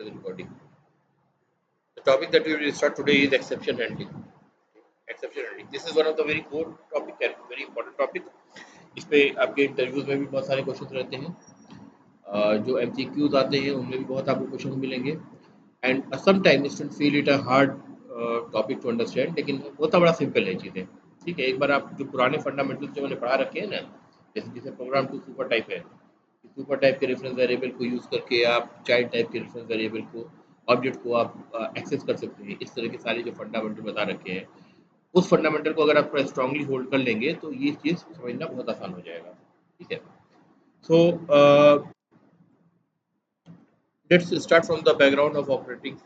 started the recording. The topic that we will start today is exception handling. Exception handling. This is one of the very core topic and very important topic. इस पे आपके interviews में भी बहुत सारे question रहते हैं, जो MCQs आते हैं उनमें भी बहुत आपको क्वेश्चन मिलेंगे. And sometime student feel it a hard topic to understand, लेकिन होता बड़ा सिंपल है चीज़ें. ठीक है, एक बार आप जो पुराने फंडामेंटल्स जो मैंने पढ़ा रखे हैं ना, जैसे प्रोग्राम टू सुपर टाइप है, सुपर टाइप के रेफरेंस वेरिएबल को यूज़ करके आप चाइल्ड टाइप के रेफरेंस वेरिएबल को, ऑब्जेक्ट को आप एक्सेस कर सकते हैं. इस तरह के सारे जो फंडामेंटल बता रखे हैं, उस फंडामेंटल को अगर आप थोड़ा स्ट्रांगली होल्ड कर लेंगे तो ये चीज़ समझना बहुत आसान हो जाएगा. ठीक है, so let's start from the background of operating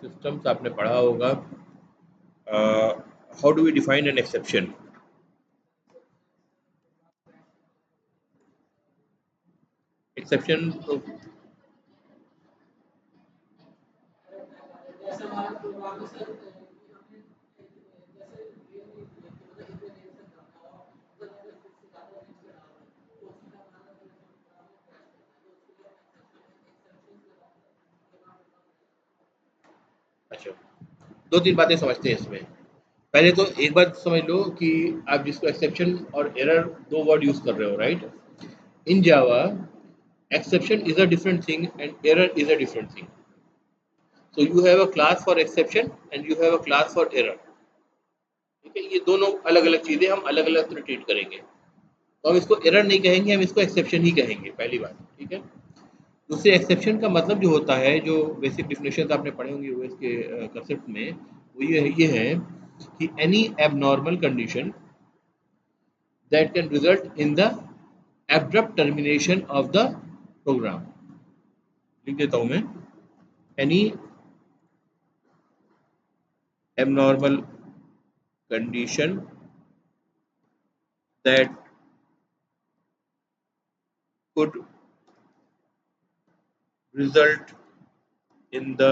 systems. आपने पढ़ा होगा how do we define an exception. Exception अच्छा, दो तीन बातें समझते हैं इसमें. पहले तो एक बात समझ लो कि आप जिसको एक्सेप्शन और एरर दो वर्ड यूज कर रहे हो, right. In Java exception is a different thing and error is a different thing. So you have a class for exception and you have a class for error. ठीक है, ये दोनों अलग अलग चीजें हम अलग अलग तरह ट्रीट करेंगे. तो हम इसको एरर नहीं कहेंगे, हम इसको एक्सेप्शन ही कहेंगे, पहली बात. ठीक है, दूसरे एक्सेप्शन का मतलब जो होता है, जो बेसिक डिफिनेशन आपने पढ़े होंगे यूएस के कंसेप्ट में, वो ये है कि any abnormal condition that can result in the abrupt termination of the program. लिख देता हूं मैं, any abnormal condition that could result in the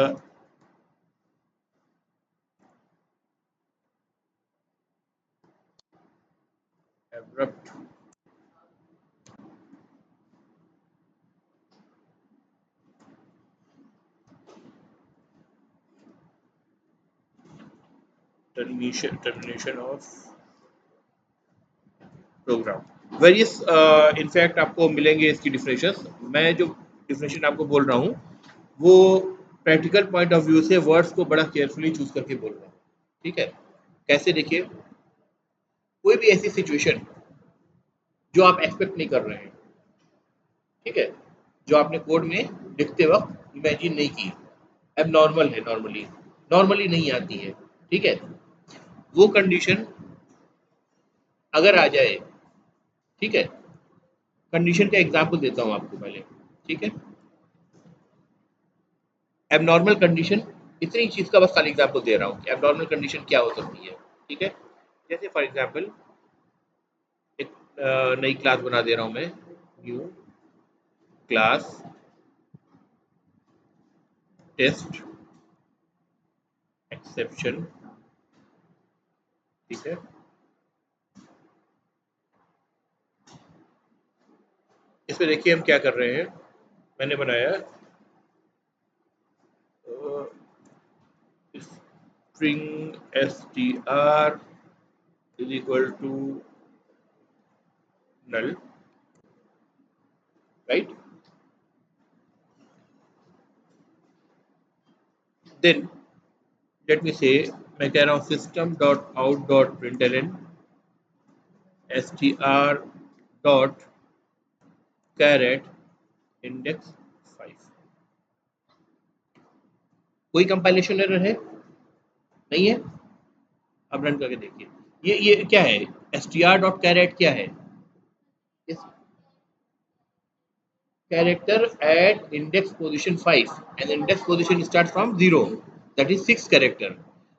abrupt termination of program. Various in fact आपको मिलेंगे इसकी डिफिनेशंस. मैं जो डिफिनेशन आपको बोल रहा हूँ वो प्रैक्टिकल पॉइंट ऑफ व्यू से वर्ड्स को बड़ा केयरफुली चूज करके बोल रहा हूँ. ठीक है, कैसे? देखिए, कोई भी ऐसी सिचुएशन जो आप एक्सपेक्ट नहीं कर रहे हैं, ठीक है, जो आपने कोड में लिखते वक्त इमेजिन नहीं की, एबनॉर्मल है, नॉर्मली नहीं आती है. ठीक है, वो कंडीशन अगर आ जाए, ठीक है, कंडीशन का एग्जांपल देता हूं आपको पहले. ठीक है, एबनॉर्मल कंडीशन, इतनी चीज का बस खाली एग्जांपल दे रहा हूं कि एबनॉर्मल कंडीशन क्या हो सकती है. ठीक है, जैसे फॉर एग्जांपल एक नई क्लास बना दे रहा हूं मैं, न्यू क्लास टेस्ट एक्सेप्शन. ठीक है, इसमें देखिए हम क्या कर रहे हैं. मैंने बनाया string str is equal to null, right. Then let me say, मैं कह रहा हूँ system dot out dot println str dot caret index 5. कोई कंपाइलेशन एरर है? नहीं है. अब रन करके देखिए, ये क्या है, str dot caret क्या है, इस character at index position 5 and index position starts from 0, that is 6 character.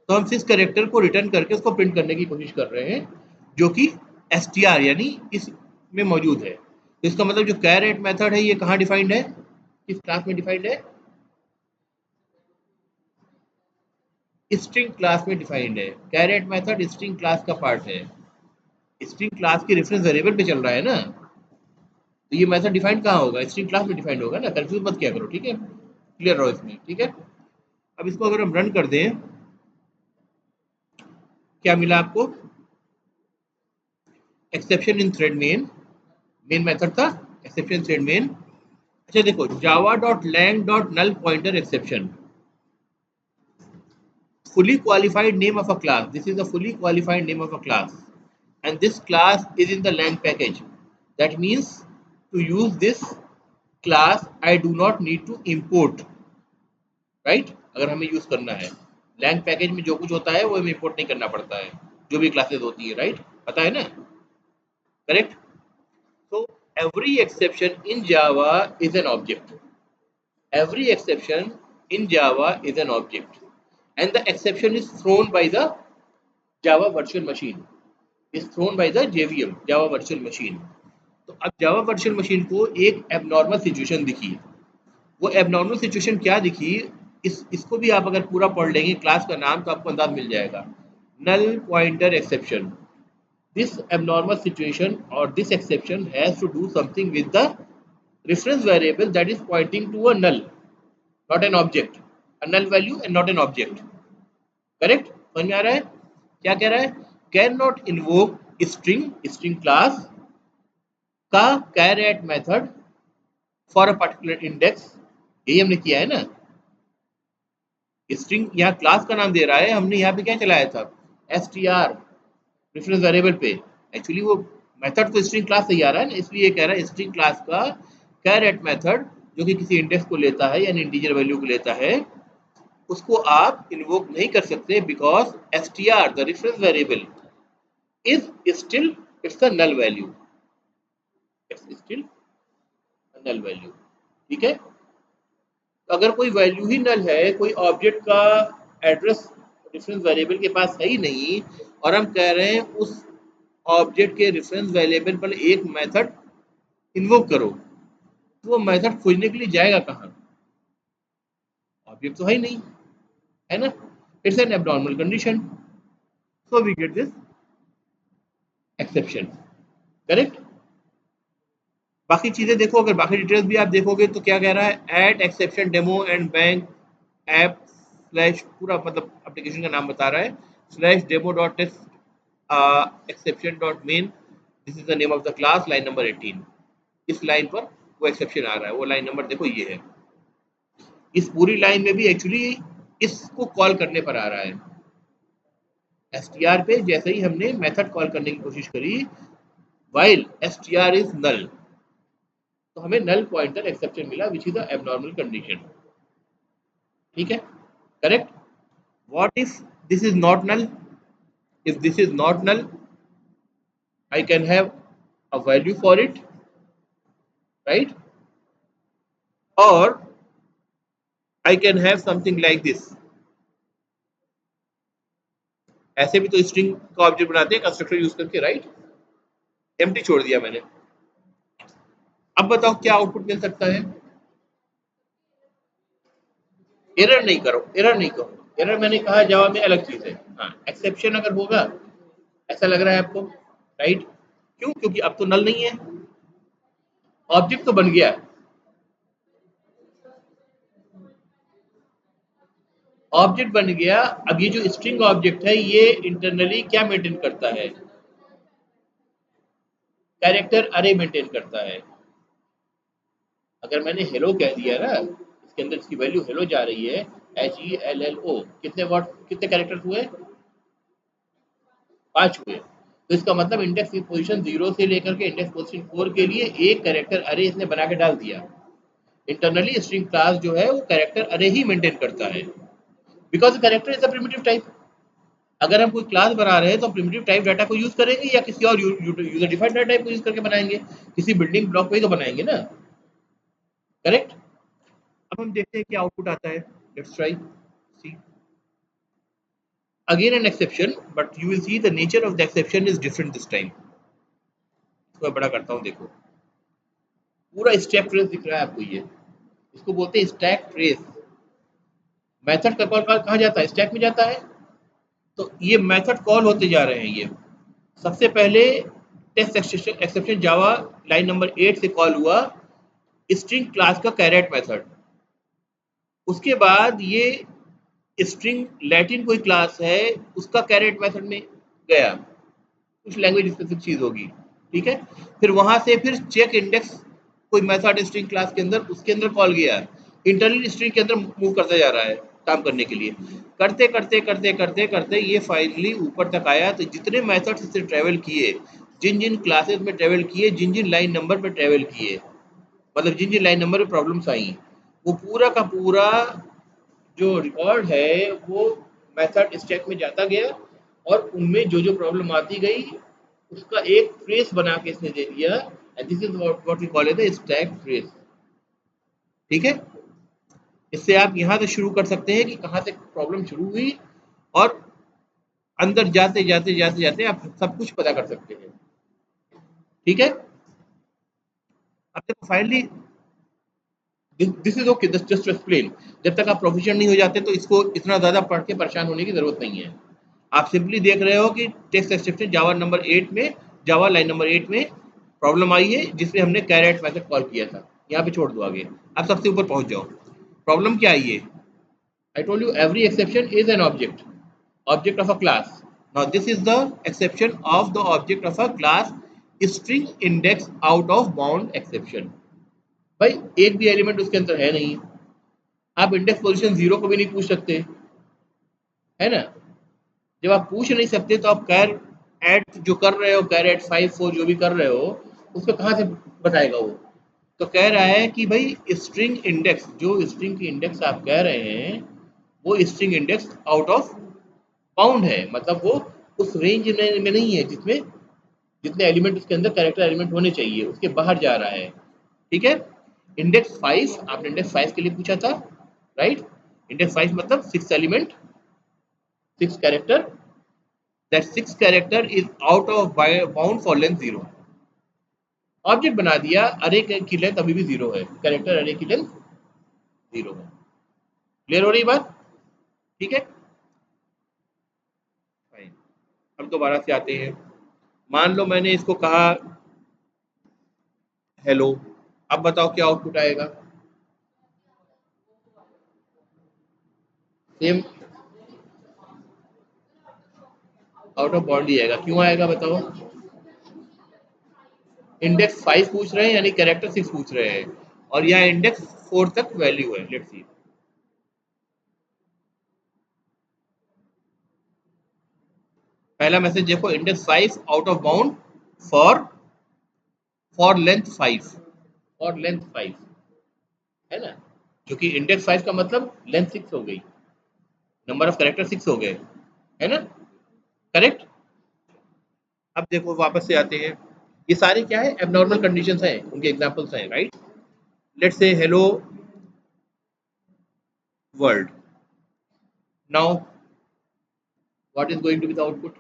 तो हम 6 कैरेक्टर को रिटर्न करके उसको प्रिंट करने की कोशिश कर रहे हैं, जो कि str यानी इसमें मौजूद है. तो इसका मतलब जो कैरेट मेथड है ये कहाँ डिफाइंड है, किस क्लास में डिफाइंड है, स्ट्रिंग क्लास में डिफाइंड है. कैरेट मेथड स्ट्रिंग क्लास का पार्ट है, स्ट्रिंग क्लास के रेफरेंस वेरिएबल पे चल रहा है ना. तो ये मेथड डिफाइंड कहाँ होगा, स्ट्रिंग क्लास में डिफाइंड होगा ना, कंफ्यूज मत किया करो. ठीक है, क्लियर रहो इसमें, ठीक है। अब इसको अगर हम रन कर दें, क्या मिला आपको? Exception in thread main method था, एक्सेप्शन थ्रेड मेन। अच्छा देखो, Java dot lang dot null pointer exception, fully qualified name of a class. This is a fully qualified name of a class, and this class is in the lang package. That means to use this class I do not need to import, right? अगर हमें use करना है lang package में जो कुछ होता है वो हमें इंपोर्ट नहीं करना पड़ता है, जो भी क्लासेस होती है, राइट? पता है ना? Correct. so every exception in Java is an object. Every exception in Java is an object, and the exception is thrown by the Java virtual machine, is thrown by the JVM, Java virtual machine. तो अब Java virtual machine को एक abnormal situation दिखी। वो abnormal situation क्या दिखी, इसको भी आप अगर पूरा पढ़ लेंगे क्लास का नाम तो आपको अंदाज मिल जाएगा। null pointer exception. This abnormal situation or this exception has to do something with the reference variable that is pointing to a null, not an object. A null value and not an object. Correct? समझ में आ रहा है? क्या कह रहा है? Can not invoke string class का charAt method for a particular index. यही हमने किया है ना। स्ट्रिंग यहाँ क्लास का नाम दे रहा है, हमने यहाँ पे क्या चलाया था? str रेफरेंस वेरिएबल पे। एक्चुअली वो मेथड तो स्ट्रिंग क्लास से ही आ रहा है ना, इसलिए ये कह रहा है स्ट्रिंग क्लास का कैरेट मेथड जो कि किसी इंडेक्स को लेता है यानी इंटीजर वैल्यू को लेता है, उसको आप इन्वोक नहीं कर सकते because str the reference variable is still it's a null value, it's still a null value, ठीक है। अगर कोई वैल्यू ही नल है, कोई ऑब्जेक्ट का एड्रेस रेफरेंस वेरिएबल के पास है ही नहीं, और हम कह रहे हैं उस ऑब्जेक्ट के रेफरेंस वेरिएबल पर एक मेथड इन्वोक करो, तो वो मेथड खोजने के लिए जाएगा कहाँ? ऑब्जेक्ट तो है ही नहीं, है ना। It's an abnormal condition, so we get this exception. Correct. बाकी चीजें देखो, अगर बाकी डिटेल्स भी आप देखोगे तो क्या कह रहा है? At exception demo and bank app slash, पूरा मतलब एप्लीकेशन का नाम बता रहा है, slash demo dot test exception dot main, this is the name of the class, line number 18। इस लाइन पर वो एक्सेप्शन आ रहा है, वो लाइन नंबर देखो ये है। इस पूरी लाइन में भी एक्चुअली इसको कॉल करने पर आ रहा है, str पे जैसे ही हमने मेथड कॉल करने की कोशिश करी while str is null, तो हमें नल पॉइंटर एक्सेप्शन मिला which is a abnormal condition, ठीक है। Correct. What if this is not null? If this is not null I can have a value for it, right, और I can have something like this. ऐसे भी तो string का object बनाते हैं constructor use करके, राइट। एम्प्टी छोड़ दिया मैंने। अब बताओ क्या आउटपुट मिल सकता है? एरर नहीं करो, एरर नहीं करो, एरर मैंने कहा जावा में अलग चीज है। हाँ, एक्सेप्शन अगर होगा, ऐसा लग रहा है आपको, राइट। क्यों? क्योंकि अब तो नल नहीं है, ऑब्जेक्ट तो बन गया। ऑब्जेक्ट बन गया। अब ये जो स्ट्रिंग ऑब्जेक्ट है ये इंटरनली क्या मेंटेन करता है? कैरेक्टर अरे मेंटेन करता है। अगर मैंने हेलो कह दिया ना, इसके अंदर इसकी वैल्यू हेलो जा रही है, HELLO, कितने वर्ड, कितने कैरेक्टर हुए? 5 हुए। तो इसका मतलब इंडेक्स की पोजीशन 0 से लेकर के इंडेक्स पोजीशन 4 के लिए एक कैरेक्टर अरे इसने बना के डाल दिया। इंटरनली स्ट्रिंग क्लास जो है वो कैरेक्टर अरे ही मेंटेन करता है, because character is a primitive type. अगर हम कोई क्लास बना रहे हैं तो प्रिमिटिव टाइप डाटा को यूज करेंगे या किसी और यूजर डिफाइंड डाटा टाइप को यूज करके बनाएंगे? किसी बिल्डिंग ब्लॉक पे ही तो बनाएंगे ना। करेक्ट। अब हम देखते हैं क्या आउटपुट आता है। Let's try see again an exception, but you will see the nature of the exception is different this time. इसको बड़ा करता हूँ, देखो पूरा स्टैक ट्रेस दिख रहा है आपको, ये इसको बोलते हैं स्टैक ट्रेस। मेथड का कॉल कहाँ जाता है? स्टैक में जाता है। तो ये मेथड कॉल होते जा रहे हैं। ये सबसे पहले टेस्ट एक्सेप्शन जावा लाइन नंबर 8 से कॉल हुआ स्ट्रिंग क्लास का कैरेट मेथड। उसके बाद ये स्ट्रिंग लैटिन कोई क्लास है, उसका कैरेट मेथड में गया, कुछ लैंग्वेज स्पेसिफिक चीज होगी, ठीक है। फिर वहां से फिर चेक इंडेक्स कोई मेथड स्ट्रिंग क्लास के अंदर, उसके अंदर कॉल गया, इंटरनल स्ट्रिंग के अंदर मूव करता जा रहा है काम करने के लिए, करते करते करते करते करते ये फाइनली ऊपर तक आया। तो जितने मेथड्स इससे ट्रेवल किए, जिन जिन क्लासेस में ट्रेवल किए, जिन जिन लाइन नंबर पे ट्रेवल किए, मतलब जिन जिन लाइन नंबर पे प्रॉब्लम्स आई, वो पूरा का पूरा जो रिकॉर्ड है वो मेथड स्टैक में जाता गया, और उनमें जो जो प्रॉब्लम आती गई उसका एक ट्रेस बना के इसने दे दिया, and this is what we call it the stack trace, ठीक है। इससे आप यहाँ से शुरू कर सकते हैं कि कहाँ से प्रॉब्लम शुरू हुई, और अंदर जाते जाते जाते जाते आप सब कुछ पता कर सकते हैं, ठीक है। अब देखो finally this is okay, just to explain. जब तक आप प्रोफिशिएंट नहीं हो जाते तो इसको इतना ज्यादा पढ़ के परेशान होने की जरूरत नहीं है। आप सिंपली देख रहे हो कि टेक्स्ट एक्सेप्शन जावा नंबर 8 में, जावा लाइन नंबर 8 में प्रॉब्लम आई है, जिसमें हमने कैरेट मेथड कॉल किया था। यहाँ पे छोड़ दो आगे, आप सबसे ऊपर पहुंच जाओ। प्रॉब्लम क्या आई है? I told you every exception is an object, object of a class. Now this is the exception of the object of a class string index out of bound exception. भाई एक भी एलिमेंट उसके अंदर है नहीं, आप इंडेक्स पोजीशन 0 को भी नहीं पूछ सकते, है ना। जब आप पूछ नहीं सकते तो आप कैर एड जो कर रहे हो, कैर एड 5 4 जो भी कर रहे हो, उसको कहाँ से बताएगा वो? तो कह रहा है कि भाई स्ट्रिंग इंडेक्स, जो स्ट्रिंग की इंडेक्स आप कह रहे हैं, वो string index out of bound है, मतलब वो उस रेंज में नहीं है जिसमें जितने एलिमेंट उसके अंदर कैरेक्टर एलिमेंट होने चाहिए, उसके बाहर जा रहा है, ठीक है। इंडेक्स 5, आपने इंडेक्स 5 के लिए पूछा था, राइट। इंडेक्स 5 मतलब 6 element, 6 character, that 6 character is out of bound for length 0। Object बना दिया, अरे की लेंथ अभी भी 0 है, कैरेक्टर अरे की लेंथ 0 है। क्लियर हो रही बात? ठीक है, फाइन। अब दोबारा से आते हैं। मान लो मैंने इसको कहा हेलो, अब बताओ क्या आउटपुट आएगा? सेम आउट ऑफ बाउंड ही आएगा। क्यों आएगा बताओ? इंडेक्स 5 पूछ रहे हैं, यानी कैरेक्टर 6 पूछ रहे हैं, और यहाँ इंडेक्स 4 तक वैल्यू है। लेट्स सी, पहला मैसेज देखो, index 5 out of bound for for length 5, for length 5, है ना, क्योंकि इंडेक्स 5 का मतलब लेंथ 6 हो गई, नंबर ऑफ कैरेक्टर 6 हो गए, है ना, करेक्ट। अब देखो वापस से आते हैं, ये सारे क्या है? एबनॉर्मल कंडीशंस हैं, उनके एग्जांपल्स हैं, right. Let's say hello world, now what is going to be the output?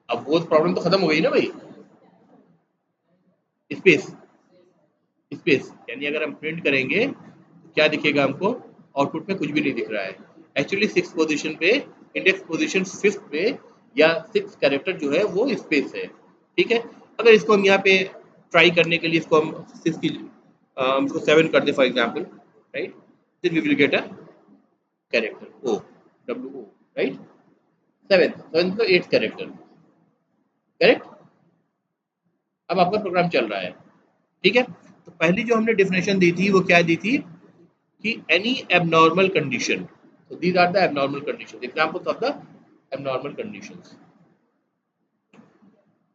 अब वो प्रॉब्लम तो खत्म हो गई ना भाई। स्पेस, स्पेस यानी अगर हम प्रिंट करेंगे तो क्या दिखेगा हमको? आउटपुट में कुछ भी नहीं दिख रहा है। एक्चुअली 6 पोजीशन पे, इंडेक्स पोजीशन 5 पे, या 6 कैरेक्टर जो है वो स्पेस है, ठीक है। अगर इसको हम यहाँ पे ट्राई करने के लिए इसको हम 6 की इसको 7 कर दे for example, right, then we will get a character O, W O, right. 7 7 तो 8 कैरेक्टर, करेक्ट। अब आपका प्रोग्राम चल रहा है, ठीक है। तो पहली जो हमने डेफिनेशन दी थी वो क्या दी थी कि any abnormal condition, so these are the abnormal conditions, examples of the abnormal conditions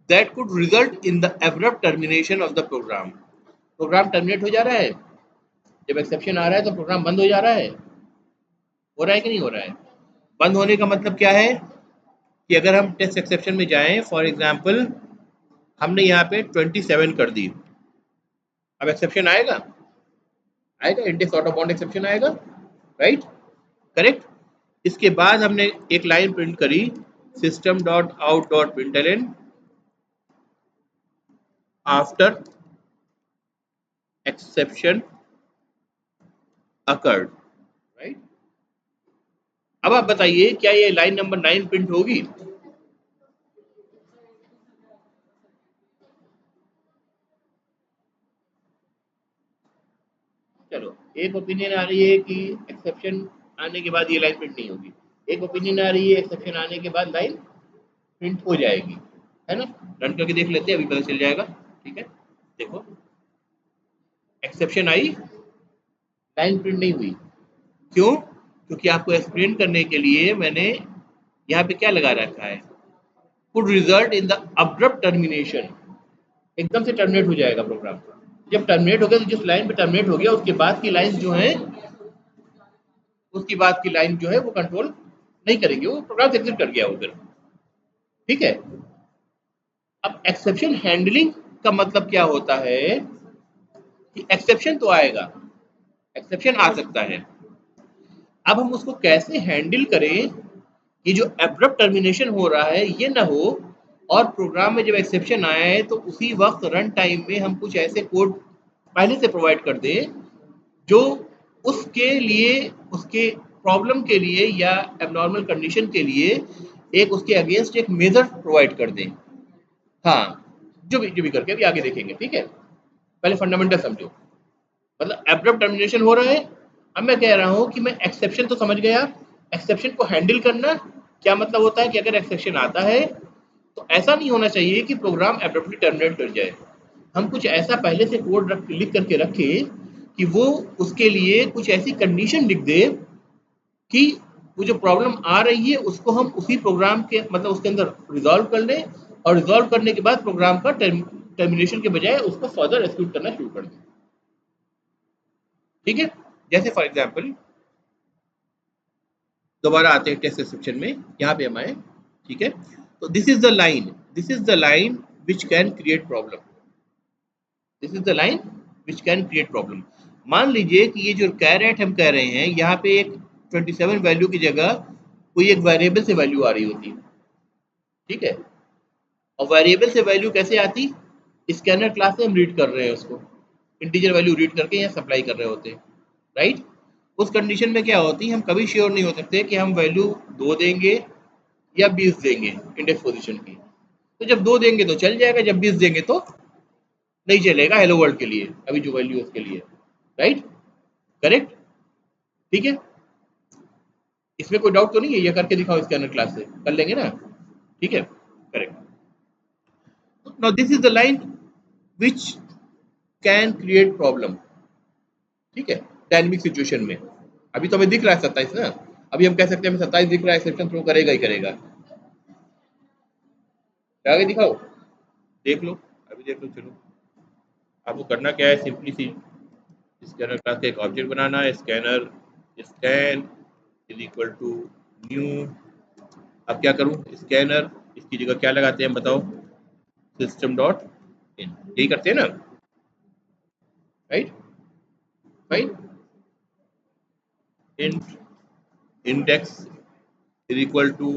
that could result in the abrupt termination of the program. Program terminate हो जा रहा है, जब एक्सेप्शन आ रहा है तो प्रोग्राम बंद हो जा रहा है, हो रहा है कि नहीं हो रहा है? बंद होने का मतलब क्या है कि अगर हम टेस्ट एक्सेप्शन में जाएं, फॉर एग्जांपल हमने यहाँ पे 27 कर दी, अब एक्सेप्शन आएगा? आएगा, index out of bound exception आएगा, राइट, करेक्ट। इसके बाद हमने एक लाइन प्रिंट करी, system dot out dot println after exception occurred, right. अब आप बताइए क्या ये लाइन नंबर 9 प्रिंट होगी? चलो, एक ओपिनियन आ रही है कि एक्सेप्शन आने के बाद ये लाइन प्रिंट नहीं होगी, एक ओपिनियन आ रही है एक्सेप्शन आने के बाद लाइन प्रिंट हो जाएगी, है ना। रन करके देख लेते हैं, अभी पता चल जाएगा। ठीक है, देखो एक्सेप्शन आई, लाइन प्रिंट नहीं हुई। क्यों? क्योंकि आपको एक्सप्लेन करने के लिए मैंने यहाँ पे क्या लगा रखा है, could result in the abrupt termination, एकदम से टर्मिनेट हो जाएगा प्रोग्राम। जब टर्मिनेट हो गया तो जिस लाइन पे टर्मिनेट हो गया उसके बाद की लाइन जो है, उसकी बाद की लाइन जो है वो कंट्रोल नहीं करेंगे, वो प्रोग्राम से एग्जिट कर गया वो फिर। ठीक है, अब एक्सेप्शन हैंडलिंग का मतलब क्या होता है कि एक्सेप्शन तो आएगा, एक्सेप्शन आ सकता है, अब हम उसको कैसे हैंडल करें कि जो एब्रप्ट टर्मिनेशन हो रहा है ये ना हो, और प्रोग्राम में जब एक्सेप्शन आया है तो उसी वक्त रन टाइम में हम कुछ ऐसे कोड पहले से प्रोवाइड कर दें जो उसके लिए, उसके प्रॉब्लम के लिए या एबनॉर्मल कंडीशन के लिए एक उसके अगेंस्ट एक मेजर प्रोवाइड कर दें। हाँ, जो भी करके अभी आगे देखेंगे। ठीक है, पहले फंडामेंटल समझो, मतलब एब्रप्ट टर्मिनेशन हो रहा है। अब मैं कह रहा हूं कि मैं एक्सेप्शन तो समझ गया, एक्सेप्शन को हैंडल करना क्या मतलब होता है कि अगर एक्सेप्शन आता है तो ऐसा नहीं होना चाहिए कि प्रोग्राम एब्रप्टली टर्मिनेट कर जाए। हम कुछ ऐसा पहले से कोड लिख करके रखें कि वो उसके लिए कुछ ऐसी कंडीशन लिख दे कि वो जो प्रॉब्लम आ रही है उसको हम उसी प्रोग्राम के मतलब उसके अंदर रिजॉल्व कर लें, और रिजॉल्व करने के बाद प्रोग्राम का टर्मिनेशन के बजाय उसको फर्दर एक्सिक्यूट करना शुरू कर दें। ठीक है, जैसे फॉर एग्जाम्पल दोबारा आते हैं टेस्ट डिस्क्रिप्शन में, यहाँ पे हम आए। ठीक है, तो this is the line, this is the line which can create problem, this is the line which can create problem. मान लीजिए कि ये जो कैरेट हम कह रहे हैं यहाँ पे एक 27 वैल्यू की जगह कोई एक वेरिएबल से वैल्यू आ रही होती। ठीक है, और वेरिएबल से वैल्यू कैसे आती, स्कैनर क्लास से हम रीड कर रहे हैं उसको, इंटीजर वैल्यू रीड करके यहाँ सप्लाई कर रहे होते हैं, राइट। उस कंडीशन में क्या होती, हम कभी श्योर नहीं हो सकते कि हम वैल्यू 2 देंगे या 20 देंगे इंडेक्स पोजीशन की। तो जब 2 देंगे तो चल जाएगा, जब 20 देंगे तो नहीं चलेगा हेलो वर्ल्ड के लिए, अभी जो वैल्यू है उसके लिए, राइट, करेक्ट। ठीक है, इसमें कोई डाउट तो नहीं है, ये करके दिखाओ स्कैनर क्लास से, कर लेंगे ना। ठीक है, correct. Now this is the line which can create problem. ठीक है, डायनेमिक सिचुएशन में अभी तो हमें दिख रहा है 27 ना, अभी हम कह सकते हैं हमें 27 दिख रहा है, एक्सेप्शन थ्रो करेगा ही करेगा। आगे दिखाओ, देख लो, अभी देख लो। चलो, आपको करना क्या है, सिंपली सी स्कैनर क्लास का एक ऑब्जेक्ट बनाना है, scanner scan is equal to new. अब क्या करूं, स्कैनर इसकी जगह क्या लगाते हैं बताओ, सिस्टम डॉट इन, यही करते हैं ना, right, fine. Int index is equal to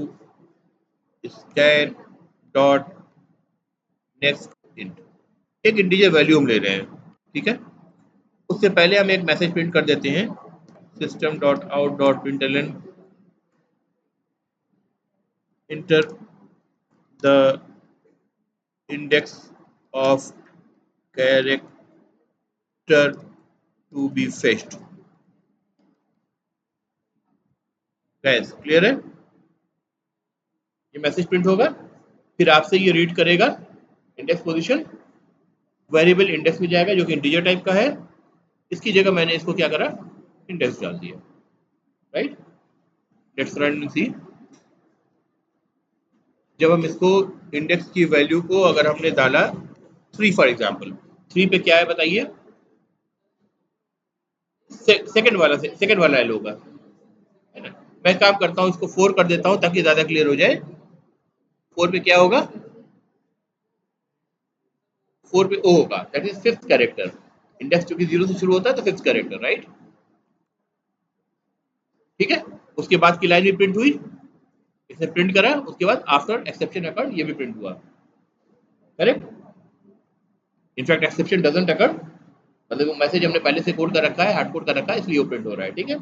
scan dot next int, एक इंटीजर वैल्यू हम ले रहे हैं। ठीक है, उससे पहले हम एक मैसेज प्रिंट कर देते हैं, system dot out dot println enter the index of character to be fetched. Guys clear है, ये मैसेज प्रिंट होगा, फिर आपसे ये रीड करेगा इंडेक्स पोजीशन, वेरिएबल इंडेक्स में जाएगा जो कि इंटीजर टाइप का है, इसकी जगह मैंने इसको क्या करा, इंडेक्स डाल दिया, राइट। लेट्स रन एंड सी। जब हम इसको इंडेक्स की वैल्यू को अगर हमने डाला 3 फॉर एग्जांपल, 3 पे क्या है बताइए, सेकंड वाला एल होगा, है ना। मैं काम करता हूँ इसको 4 कर देता हूँ ताकि ज्यादा क्लियर हो जाए। 4 पे क्या होगा, 4 पे ओ होगा, that is fifth character, index चूंकि 0 से शुरू होता है तो फिफ्थ कैरेक्टर, राइट। ठीक है, उसके बाद की लाइन भी प्रिंट हुई, इसे प्रिंट करा, उसके बाद आफ्टर एक्सेप्शन अकर्ड ये भी प्रिंट हुआ, करेक्ट। इनफैक्ट एक्सेप्शन डजंट अकर, मतलब वो मैसेज हमने पहले से कोड कर रखा है, हार्ड कोड कर रखा है, इसलिए वो प्रिंट हो रहा है। ठीक है,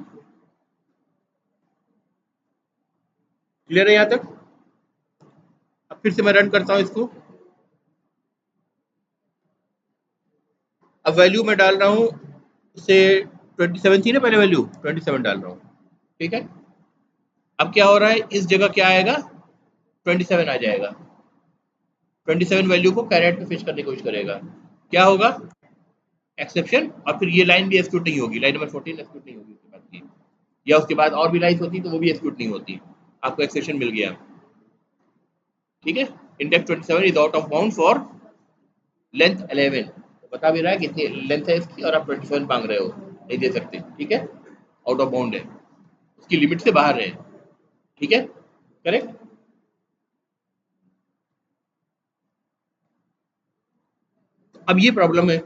क्लियर है यहाँ तक। अब फिर से मैं रन करता हूँ इसको, अब वैल्यू में डाल रहा हूँ से 27 थी ना पहले वैल्यू, 27 डाल रहा हूँ, ठीक है। अब क्या हो रहा है, इस जगह क्या आएगा, 27 आ जाएगा। 27 वैल्यू को कैरेट में फिश करने की कोशिश करेगा, क्या होगा, एक्सेप्शन, और फिर ये लाइन भी एक्सिक्यूट नहीं होगी, लाइन नंबर 14 एक्सिक्यूट नहीं होगी उसके बाद की, या उसके बाद और भी लाइन होती तो वो भी एक्सिक्यूट नहीं होती, आपको एक्सेप्शन मिल गया, ठीक है। Index 27 is out of bound for length 11, तो बता भी रहा है कितनी लेंथ है इसकी, और आप 27 मांग रहे हो, नहीं दे सकते, ठीक है, आउट ऑफ बाउंड है, उसकी लिमिट से बाहर है, ठीक है, करेक्ट। अब ये प्रॉब्लम है,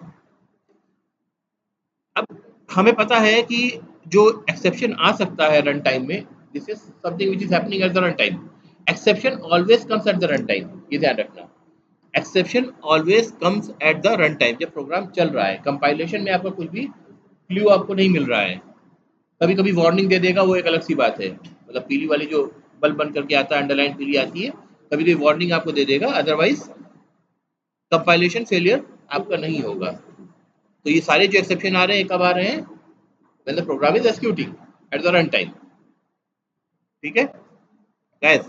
अब हमें पता है कि जो एक्सेप्शन आ सकता है रन टाइम में, this is something which is happening at the run time, exception always comes at the run time, ये ध्यान रखना, exception always comes at the run time, जब प्रोग्राम चल रहा है, कंपाइलेशन में आपका कुछ भी क्लू आपको नहीं मिल रहा है, कभी कभी वार्निंग दे देगा, वो एक अलग सी बात है, मतलब पीली वाली जो बल्ब बन करके आता है, अंडरलाइन पीली आती है, कभी कभी वार्निंग आपको दे देगा, अदरवाइज कंपाइलेशन फेलियर आपका नहीं होगा। तो ये सारे जो एक्सेप्शन आ रहे हैं कब आ रहे हैं, when the program is executing at the run time, ठीक है गैस,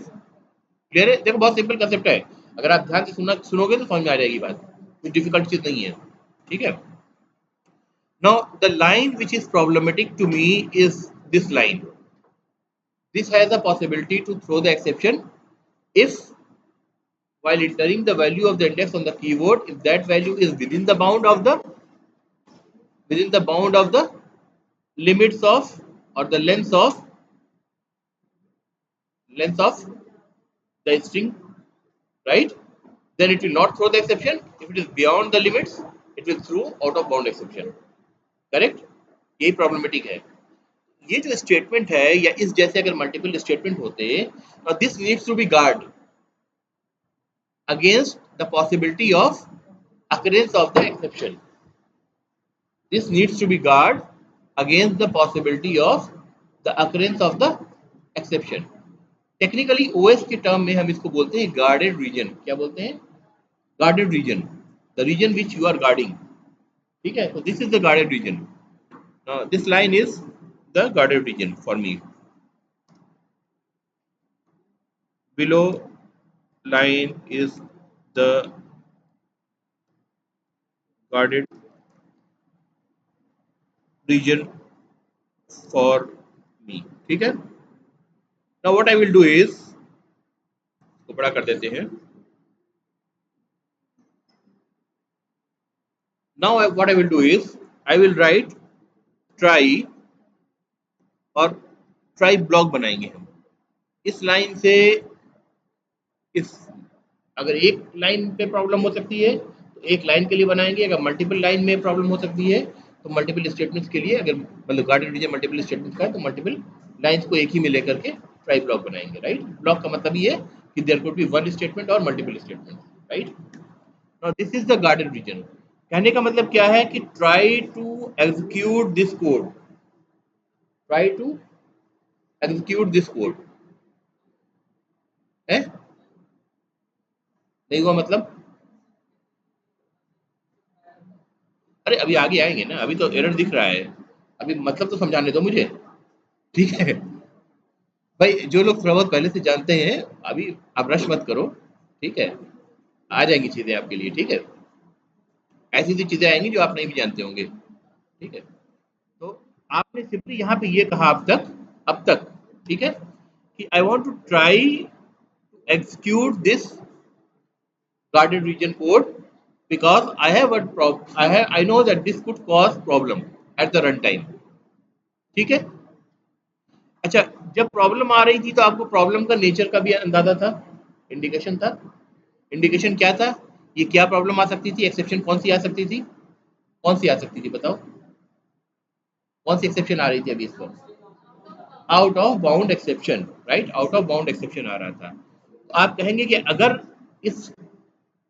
क्लियर है। देखो बहुत सिंपल कंसेप्ट है, अगर आप ध्यान से सुनोगे तो समझ में आ जाएगी बात, कुछ डिफिकल्ट चीज नहीं है, ठीक है। Now, the line which is problematic to me is this line. This has a possibility to throw the exception if, while entering the value of the index on the keyboard, if that value is within the bound of the limits of, or the length of the string, right? Then it will not throw the exception. If it is beyond the limits, it will throw out of bound exception. Correct, यही problematic है। ये जो statement है, या इस जैसे अगर multiple statement होते, this needs to be guard against the possibility of occurrence of the exception. This needs to be guard against the possibility of the occurrence of the exception. Technically OS के term में हम इसको बोलते हैं guarded reason, क्या बोलते हैं, guarded region, the region which you are guarding, ठीक है। तो this is the guarded region, this line is the guarded region for me, below line is the guarded region for me, ठीक है। now what I will do is, को बड़ा कर देते हैं, now what I will do is I will write try, और try block बनाएंगे हम इस लाइन से, इस अगर एक लाइन पे प्रॉब्लम हो सकती है तो एक लाइन के लिए बनाएंगे, अगर मल्टीपल लाइन में प्रॉब्लम हो सकती है तो मल्टीपल स्टेटमेंट्स के लिए, अगर मतलब गार्डेड रीजन मल्टीपल स्टेटमेंट्स का है तो मल्टीपल लाइंस को एक ही में लेकर के ट्राई ब्लॉक बनाएंगे, राइट। ब्लॉक का मतलब ये है कि there could be one statement और multiple statement, right. Now this is the guarded region, कहने का मतलब क्या है कि try to execute this code, try to execute this code है, नहीं हुआ मतलब, अरे अभी आगे आएंगे ना, अभी तो एरर दिख रहा है, अभी मतलब तो समझाने दो मुझे, ठीक है। भाई जो लोग थोड़ा बहुत पहले से जानते हैं, अभी आप रश मत करो, ठीक है, आ जाएंगी चीजें आपके लिए, ठीक है, ऐसी ऐसी चीजें आएंगी जो आप नहीं भी जानते होंगे, ठीक है। तो आपने सिंपली यहाँ पे ये कहा अब तक, ठीक है, कि I want to try execute this guarded region code because I know that this could cause problem at the runtime, ठीक है। अच्छा, जब प्रॉब्लम आ रही थी तो आपको प्रॉब्लम का नेचर का भी अंदाजा था, इंडिकेशन था, इंडिकेशन क्या था, ये क्या प्रॉब्लम आ सकती थी, एक्सेप्शन कौन सी आ सकती थी, कौन सी आ सकती थी बताओ, कौन सी एक्सेप्शन आ रही थी अभी इस पर, out of bound exception, right, out of bound exception आ रहा था। तो आप कहेंगे कि अगर इस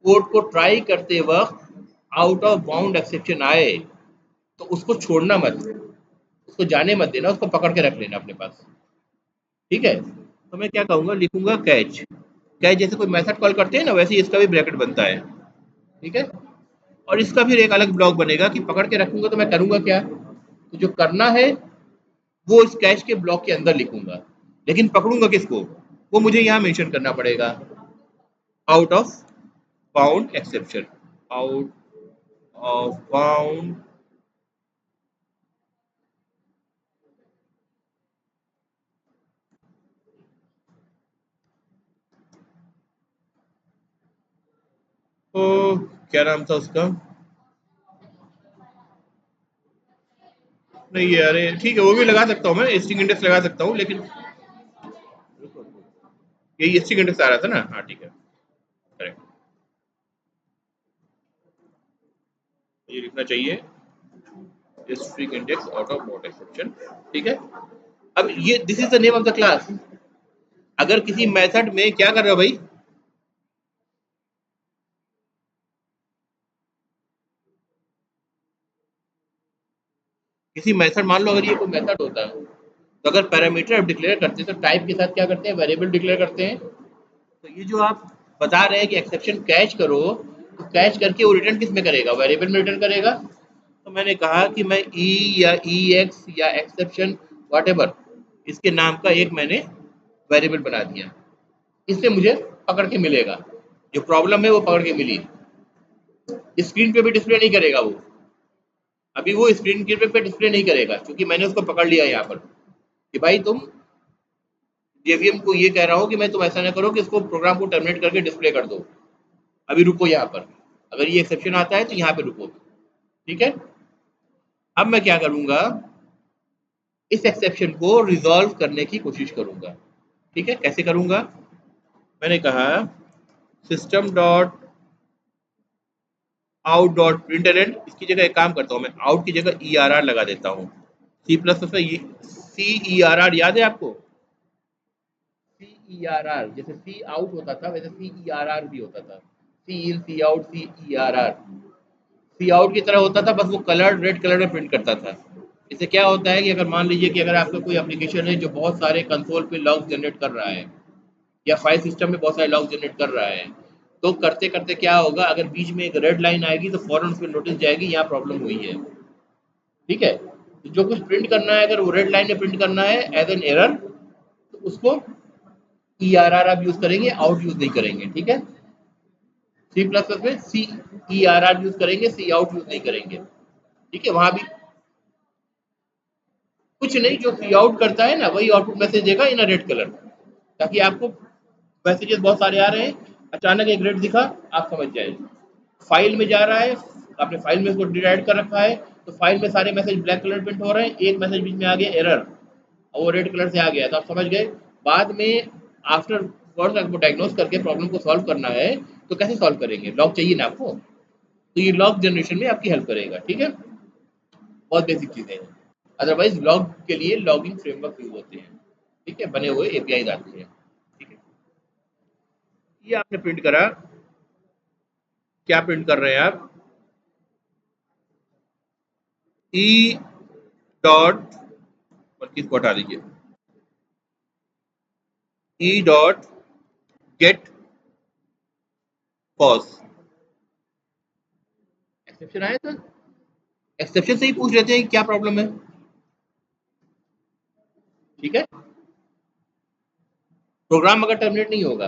कोड को ट्राई करते वक्त आउट ऑफ बाउंड एक्सेप्शन आए तो उसको छोड़ना मत, उसको जाने मत देना, उसको पकड़ के रख लेना अपने पास, ठीक है। तो मैं क्या कहूँगा, लिखूंगा कैच, कैच जैसे कोई मेथड कॉल करते हैं ना, वैसे ही इसका भी ब्रैकेट बनता है, ठीक है। और इसका फिर एक अलग ब्लॉक बनेगा कि पकड़ के रखूंगा तो मैं करूंगा क्या, तो जो करना है वो इस कैश के ब्लॉक के अंदर लिखूंगा, लेकिन पकड़ूंगा किसको, वो मुझे यहाँ मेंशन करना पड़ेगा। Out of bound exception, out of bound ओ क्या नाम था उसका, नहीं ये अरे ठीक है वो भी लगा सकता हूँ मैं, स्ट्रिंग इंडेक्स लगा सकता हूँ, लेकिन यही स्ट्रिंग इंडेक्स आ रहा था ना, हाँ ठीक है करेक्ट, ये लिखना चाहिए string index out of bound exception, ठीक है। अब ये this is the name of the class. अगर किसी मेथड में क्या कर रहे हो भाई, किसी मेथड, मान लो अगर ये कोई मेथड होता है, तो अगर पैरामीटर आप डिक्लेयर करते हैं तो टाइप के साथ क्या करते हैं, वेरिएबल डिक्लेयर करते हैं। तो ये जो आप बता रहे हैं कि एक्सेप्शन कैच करो, तो कैच करके वो रिटर्न किस में करेगा, वेरिएबल में रिटर्न करेगा। तो मैंने कहा कि मैं ई या ई एक्स या एक्सेप्शन वॉट इसके नाम का एक मैंने वेरिएबल बना दिया, इससे मुझे पकड़ के मिलेगा, जो प्रॉब्लम है वो पकड़ के मिली। स्क्रीन पे भी डिस्प्ले नहीं करेगा वो, अभी वो स्क्रीन पे डिस्प्ले नहीं करेगा, क्योंकि मैंने उसको पकड़ लिया यहाँ पर कि भाई तुम जेवीएम को ये कह रहा हूँ कि मैं तुम ऐसा ना करो कि इसको प्रोग्राम को टर्मिनेट करके डिस्प्ले कर दो, अभी रुको यहाँ पर, अगर ये एक्सेप्शन आता है तो यहाँ पे रुको, ठीक है। अब मैं क्या करूंगा, इस एक्सेप्शन को रिजॉल्व करने की कोशिश करूंगा, ठीक है। कैसे करूंगा, मैंने कहा system dot out dot println, इसकी जगह एक काम करता हूँ मैं, आउट की जगह ई आर आर लगा देता हूँ। सी प्लस प्लस में सी ई आर आर याद है आपको, सी ई आर आर, जैसे सी आउट होता था वैसे सी ई आर आर भी होता था, C in C out C E R R, C out की तरह होता था, बस वो कलर रेड कलर में प्रिंट करता था। इससे क्या होता है कि अगर मान लीजिए कि अगर आपका कोई एप्लीकेशन है जो बहुत सारे कंसोल पे लॉग जनरेट कर रहा है, या फाइल सिस्टम में बहुत सारे लॉग जनरेट कर रहा है, तो करते करते क्या होगा, अगर बीच में एक रेड लाइन आएगी तो फौरन उसमें नोटिस जाएगी यहाँ प्रॉब्लम हुई है, ठीक है। तो जो कुछ प्रिंट करना है, अगर वो रेड लाइन में प्रिंट करना है एज एन एरर, तो उसको ई आर आर आप यूज करेंगे, आउट यूज नहीं करेंगे, ठीक है। सी प्लस प्लस में सी ई आर आर यूज करेंगे, सी आउट यूज नहीं करेंगे, ठीक है। वहां भी कुछ नहीं, जो सी आउट करता है ना वही आउटपुट मैसेज देगा इन रेड कलर, ताकि आपको मैसेजेस बहुत सारे आ रहे हैं, अचानक एक रेड दिखा, आप समझ जाए। फाइल में जा रहा है, आपने फाइल में इसको डिवाइड कर रखा है, तो फाइल में सारे मैसेज ब्लैक कलर प्रिंट हो रहे हैं, एक मैसेज बीच में आ गया एरर, और वो रेड कलर से आ गया, तो आप समझ गए। बाद में आफ्टर वर्ड आपको डायग्नोस करके प्रॉब्लम को सॉल्व करना है, तो कैसे सॉल्व करेंगे, लॉग चाहिए ना आपको, तो ये लॉग जनरेशन में आपकी हेल्प करेगा, ठीक है। बहुत बेसिक चीजें हैं, अदरवाइज लॉग के लिए लॉगिंग फ्रेमवर्क यूज होते हैं, ठीक है, बने हुए एपीआई आते हैं, ठीक है। ये आपने प्रिंट करा, क्या प्रिंट कर रहे हैं आप, ई डॉट, और किसको हटा दीजिए, E dot gate pause, exception आया था, एक्सेप्शन से ही पूछ लेते हैं कि क्या प्रॉब्लम है, ठीक है। प्रोग्राम अगर टर्मिनेट नहीं होगा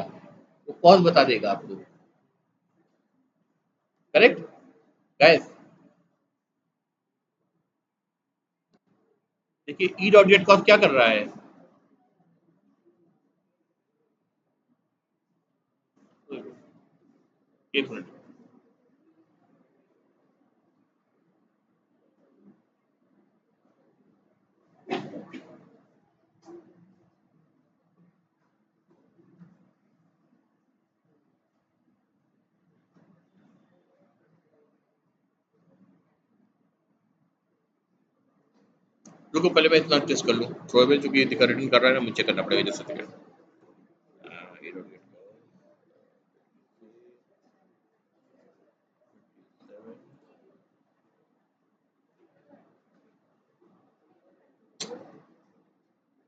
वो पॉज बता देगा आपको, करेक्ट गैस। देखिए ई डॉट गेट कॉज क्या कर रहा है, एक मिनट, रुको पहले मैं इतना टेस्ट कर लूँ थोड़ा देर, चूंकि रिटर्न कर रहा है ना, मुझे करना पड़ेगा जैसे second, E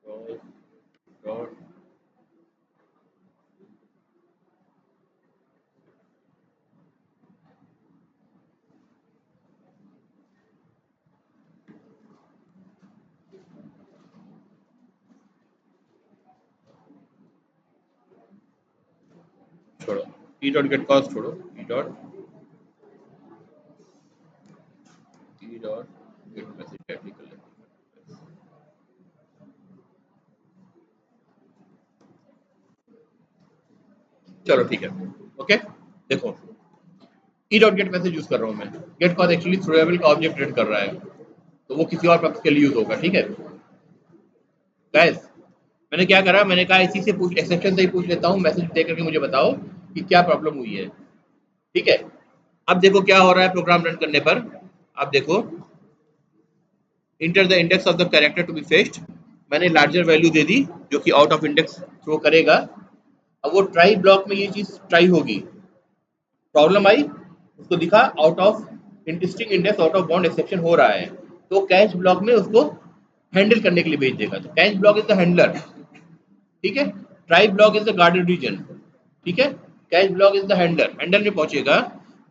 dot gate dot, छोड़ो, ई डॉट गेट कॉज छोड़ो, E dot gate message type निकल लेते हैं। चलो ठीक है, ओके। देखो, E dot gate message use कर रहा हूँ मैं। गेट कॉज एक्चुअली थ्रोएबल का ऑब्जेक्ट क्रिएट कर रहा है, तो वो किसी और पर्पस के लिए यूज होगा, ठीक है गाइस। मैंने क्या करा, मैंने कहा इसी से पूछ, एक्सेप्शन से ही पूछ लेता हूँ, मैसेज दे करके मुझे बताओ कि क्या प्रॉब्लम हुई है, ठीक है। अब देखो क्या हो रहा है प्रोग्राम रन करने पर। अब देखो, enter the index of the character to be fetched, मैंने लार्जर वैल्यू दे दी जो कि आउट ऑफ इंडेक्स थ्रो करेगा। अब वो ट्राई ब्लॉक में ये चीज ट्राई होगी, प्रॉब्लम आई, उसको दिखा out of interesting index, out of bound exception हो रहा है, तो कैच ब्लॉक में उसको हैंडल करने के लिए भेज देगा। तो catch block is the handler, ठीक है। Try block is the guarded region, ठीक है। Catch block is the handler, handle में पहुंचेगा।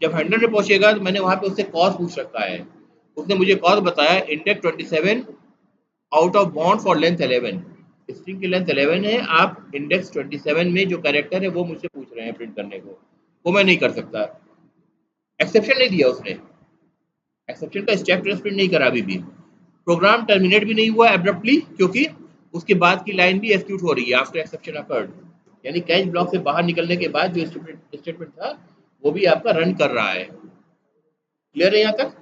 जब हैंडल में पहुंचेगा तो मैंने वहां पे उससे कॉज पूछ रखा है, उसने मुझे कॉज बताया index 27 out of bound for length 11, string की लेंथ 11 है, आप इंडेक्स 27 में जो कैरेक्टर है वो मुझसे पूछ रहे हैं प्रिंट करने को, वो मैं नहीं कर सकता। एक्सेप्शन नहीं दिया उसने, एक्सेप्शन का स्टेप प्रिंट नहीं करा अभी भी। प्रोग्राम टर्मिनेट भी नहीं हुआ एब्रप्टली, क्योंकि उसके बाद की लाइन भी एग्जीक्यूट हो रही है आफ्टर एक्सेप्शन अकर्ड, यानी कैच ब्लॉक से बाहर निकलने के बाद जो स्टेटमेंट था वो भी आपका रन कर रहा है। क्लियर है यहाँ तक?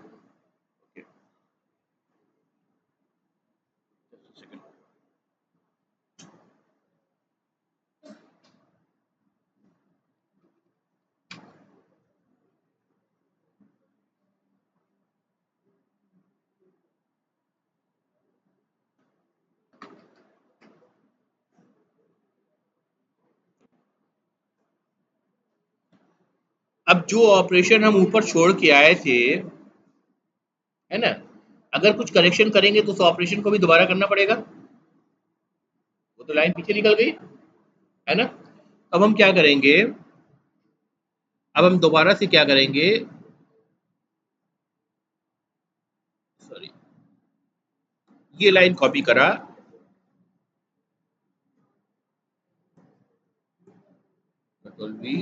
अब जो ऑपरेशन हम ऊपर छोड़ के आए थे, है ना, अगर कुछ करेक्शन करेंगे तो उस ऑपरेशन को भी दोबारा करना पड़ेगा, वो तो लाइन पीछे निकल गई, है ना। अब हम क्या करेंगे, अब हम दोबारा से क्या करेंगे, सॉरी, ये लाइन कॉपी करा, control we,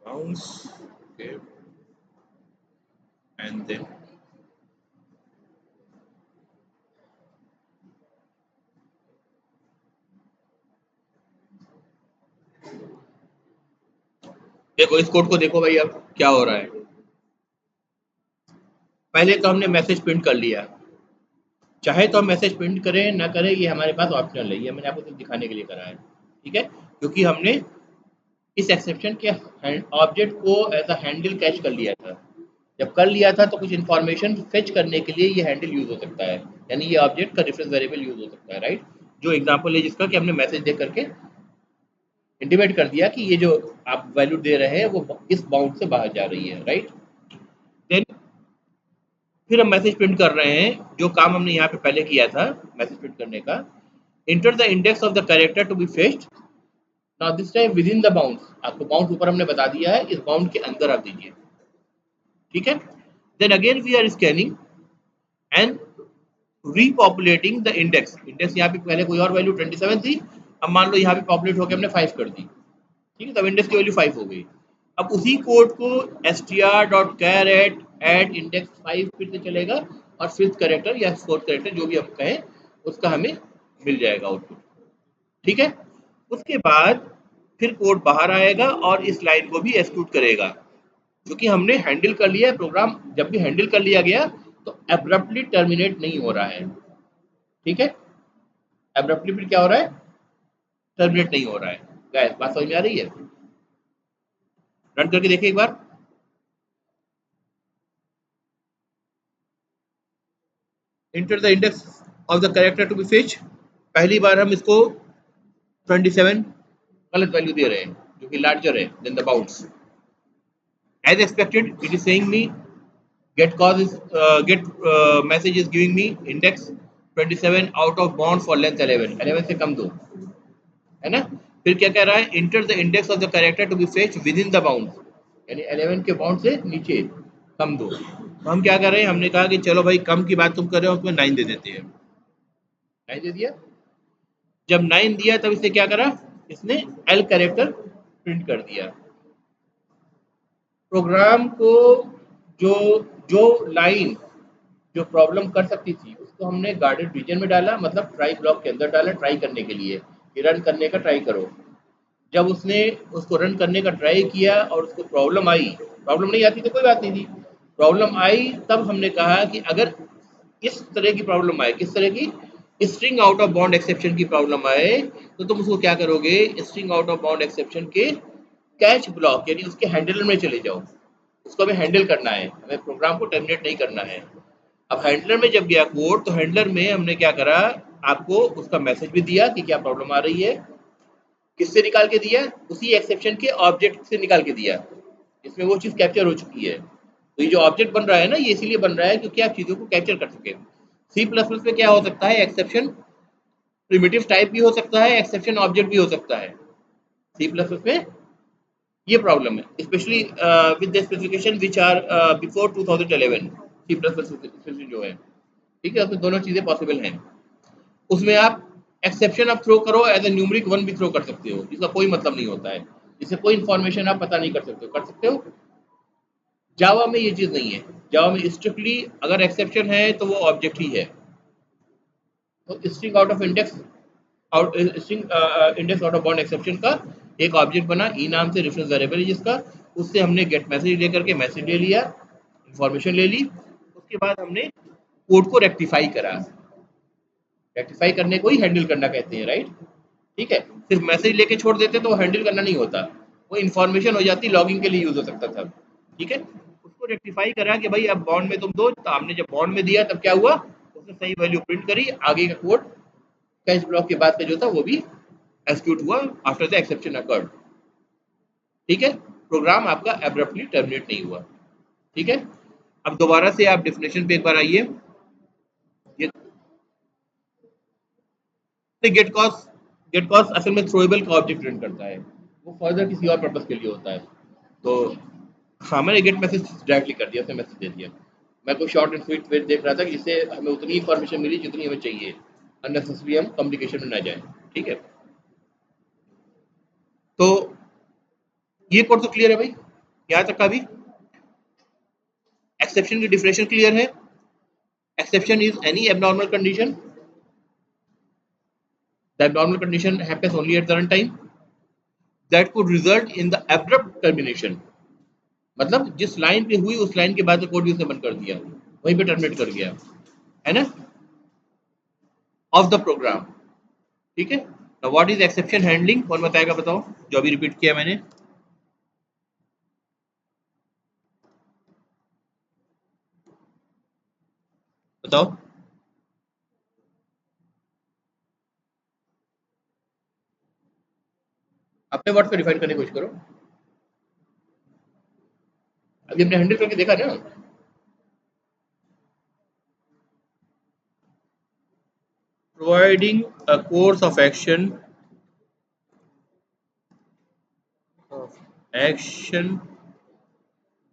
bounce, okay, and then देखो इस कोड को देखो भाई, अब क्या हो रहा है। पहले तो हमने मैसेज प्रिंट कर लिया, चाहे तो हम मैसेज प्रिंट करें ना करें ये हमारे पास ऑप्शनल है, ये मैंने आपको सिर्फ दिखाने के लिए करा है, ठीक है, क्योंकि हमने इस एक्सेप्शन के ऑब्जेक्ट को एज अ हैंडल कैच कर लिया था। जब कर लिया था तो कुछ इन्फॉर्मेशन फेच करने के लिए ये हैंडल यूज हो सकता है, यानी ये ऑब्जेक्ट का रेफरेंस वेरिएबल यूज हो सकता है, राइट। जो एग्जांपल है जिसका कि हमने मैसेज दे करके इंटीमेट कर दिया कि ये जो आप वैल्यू दे रहे हैं वो इस बाउंड से बाहर जा रही है, राइट। देन फिर हम मैसेज प्रिंट कर रहे हैं, जो काम हमने यहाँ पे पहले किया था मैसेज प्रिंट करने का, enter the index of the character to be fetched, now this time with in the bounds, आपको बाउंड ऊपर हमने बता दिया है, इस बाउंड के अंदर आप दीजिए, ठीक है। Then again we are scanning and repopulating the index, index यहाँ पे पहले कोई और वैल्यू 27 थी, अब मान लो यहाँ पे पॉपुलेट होकर हमने 5 कर दी, ठीक है, तब इंडेक्स की वैल्यू 5 हो गई। अब उसी कोड को str.char एट इंडेक्स 5 फिर से चलेगा, और फिफ्थ करेक्टर या फोर्थ करेक्टर जो भी हम कहें उसका हमें मिल जाएगा आउटपुट, ठीक है। उसके बाद फिर कोड बाहर आएगा और इस लाइन को भी एक्सिक्यूट करेगा, क्योंकि हमने हैंडल कर लिया है प्रोग्राम। जब भी हैंडल कर लिया गया तो एब्रप्टली टर्मिनेट नहीं हो रहा है, ठीक है। एब्रप्टली फिर क्या हो रहा है, टर्मिनेट नहीं हो रहा है। गाइस बात समझ में आ रही है? रन करके देखिए एक बार। Enter the index of the character to be fetch, पहली बार हम इसको 27 गलत वैल्यू दे रहे हैं जो कि लार्जर है than the bounds. As expected it is saying me get cause is get message is giving me index 27 out of bound for length 11, 11 से कम दो, है ना। फिर क्या कह रहा है, enter the index of the character to be fetched with in the bound, यानी 11 के बाउंड से नीचे कम दो। तो हम क्या कर रहे हैं, हमने कहा कि चलो भाई कम की बात तुम कर रहे हो, उसमें 9 दे देते हैं। 9 दे दिया। जब 9 दिया तब इसने क्या करा, इसने एल कैरेक्टर प्रिंट कर दिया। प्रोग्राम को जो जो लाइन जो प्रॉब्लम कर सकती थी उसको हमने गार्डेड रीजन में डाला, मतलब ट्राई ब्लॉक के अंदर डाला, ट्राई करने के लिए कि रन करने का ट्राई करो। जब उसने उसको रन करने का ट्राई किया और उसको प्रॉब्लम आई, प्रॉब्लम नहीं आती तो कोई बात नहीं थी, प्रॉब्लम आई तब हमने कहा कि अगर इस तरह की प्रॉब्लम आए, किस तरह की, string out of bound exception की प्रॉब्लम आए, तो तुम उसको क्या करोगे, string out of bound exception के कैच ब्लॉक यानी उसके हैंडलर में चले जाओ। उसको हमें हैंडल करना है, हमें प्रोग्राम को टर्मिनेट नहीं करना है। अब हैंडलर में जब गया कोड, तो हैंडलर में हमने क्या करा, आपको उसका मैसेज भी दिया कि क्या प्रॉब्लम आ रही है। किससे निकाल के दिया, उसी एक्सेप्शन के ऑब्जेक्ट से निकाल के दिया, इसमें वो चीज़ कैप्चर हो चुकी है। तो ये जो ऑब्जेक्ट बन रहा है ना, ये इसीलिए बन रहा है क्योंकि आप चीज़ों को कैप्चर कर सके। सी प्लस प्लस में क्या हो सकता है, एक्सेप्शन प्रिमिटिव टाइप भी हो सकता है, एक्सेप्शन ऑब्जेक्ट भी हो सकता है। सी प्लस प्लस में ये प्रॉब्लम है, specially with the specification which are before 2011, C plus plus जो है, ठीक है, उसमें दोनों चीज़ें पॉसिबल हैं। उसमें आप एक्सेप्शन आप थ्रो करो, एज ए न्यूमरिक वन भी थ्रो कर सकते हो, जिसका कोई मतलब नहीं होता है, जिससे कोई इन्फॉर्मेशन आप पता नहीं कर सकते हो। जावा में ये चीज़ नहीं है। जावा में स्ट्रिक्टली अगर एक्सेप्शन है तो वो ऑब्जेक्ट ही है। तो string out of index, out string index out of bound exception का एक ऑब्जेक्ट बना, ई नाम से रेफरेंस वेरिएबल है जिसका, उससे हमने गेट मैसेज लेकर के मैसेज ले लिया, इंफॉर्मेशन ले ली। उसके बाद हमने कोड को रेक्टिफाई करा। रेक्टिफाई करने को ही हैंडल करना कहते हैं, राइट। ठीक है, सिर्फ मैसेज लेके छोड़ देते तो हैंडल करना नहीं होता, वो इन्फॉर्मेशन हो जाती, लॉगिंग के लिए यूज हो सकता था। ठीक है, उसको रेक्टिफाई करा कि भाई अब बॉन्ड में तुम दो, तो हमने जब बॉन्ड में दिया तब क्या हुआ, उसने सही वैल्यू प्रिंट करी, आगे का कोड कैच ब्लॉक के बाद का जो था वो भी एग्जीक्यूट हुआ आफ्टर द एक्सेप्शन अकर्ड। ठीक है, प्रोग्राम आपका एब्रप्टली टर्मिनेट नहीं हुआ। ठीक है, अब दोबारा से आप डेफिनेशन पे एक बार आइए। ये गेट कॉस्ट असल में थ्रोएबल का ऑब्जेक्ट प्रिंट करता है, वो फर्दर किसी और पर्पज के लिए होता है। तो हाँ, मैंने गेट मैसेज डायरेक्टली कर दिया, उसने मैसेज दे दिया। मैं कोई शॉर्ट एंड स्वीट वे देख रहा था कि जिससे हमें उतनी इन्फॉर्मेशन मिली जितनी हमें चाहिए, अननेसेसरी हम कम्युनिकेशन में ना जाए। ठीक है, तो ये कोड तो क्लियर है भाई, यहाँ तक का भी। एक्सेप्शन की डिफिनेशन क्लियर है। Exception is any abnormal condition, the abnormal condition happens only eight the run time that could result in the abrupt termination, मतलब जिस लाइन पे हुई उस लाइन के बाद कोड भी उसने बंद कर दिया, वहीं पे टर्मिनेट कर गया, है ना, ऑफ द प्रोग्राम। ठीक है, व्हाट इज एक्सेप्शन हैंडलिंग, कौन बताएगा, बताओ, जो अभी रिपीट किया मैंने। बताओ, अपने वर्ड पे डिफाइन करने की कोशिश करो। अभी हमने हैंडल करके देखा ना। Providing a course of action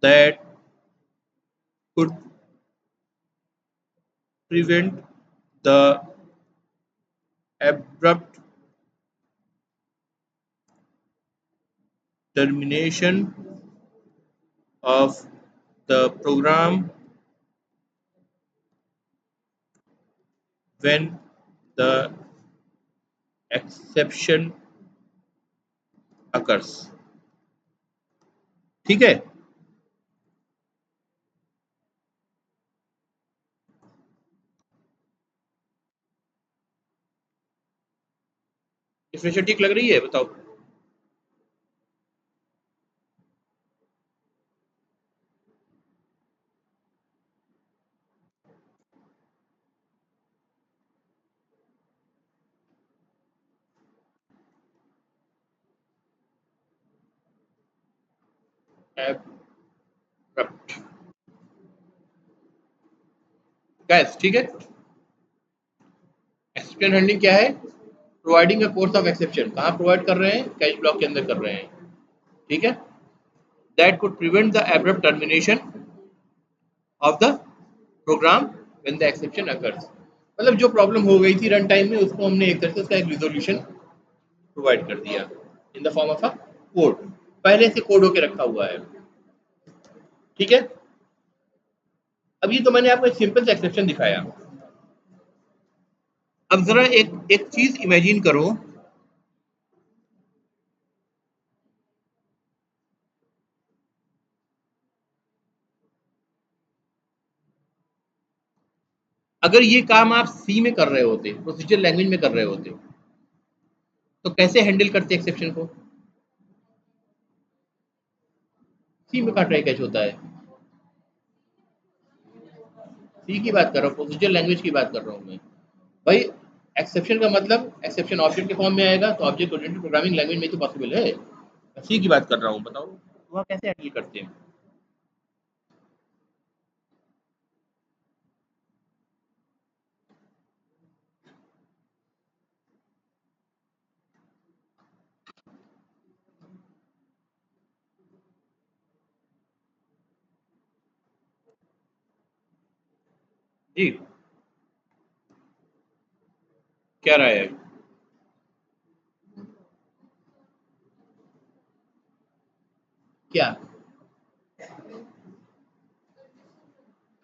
that could prevent the abrupt termination of the program when the exception occurs। ठीक है, डिफिनेशन ठीक लग रही है, बताओ। abrupt, गैस, ठीक है। एक्सेप्शन हैंडलिंग क्या है? Providing a course of exception. कहाँ प्रोवाइड कर रहे हैं? कैच ब्लॉक के अंदर कर रहे हैं, ठीक है। That could prevent the abrupt termination of the program when the exception occurs. मतलब जो प्रॉब्लम हो गई थी रन टाइम में, उसको हमने एक तरह से उसका एक रिजोल्यूशन प्रोवाइड कर दिया in the form of a code. पहले से कोड होके रखा हुआ है, ठीक है। अब ये तो मैंने आपको एक सिंपल सा एक्सेप्शन दिखाया। अब जरा एक एक चीज इमेजिन करो, अगर ये काम आप सी में कर रहे होते, प्रोसीजर लैंग्वेज में कर रहे होते, तो कैसे हैंडल करते एक्सेप्शन को? सी में कहाँ ट्राई कैच होता है? सी की बात कर रहा हूँ, प्रोसीजर लैंग्वेज की बात कर रहा हूँ मैं भाई। एक्सेप्शन का मतलब एक्सेप्शन ऑब्जेक्ट के फॉर्म में आएगा, तो ऑब्जेक्ट ओरिएंटेड प्रोग्रामिंग लैंग्वेज में तो पॉसिबल है। सी की बात कर रहा हूँ, बताओ वहाँ कैसे हैंडल करते हैं? जी, क्या राय है? क्या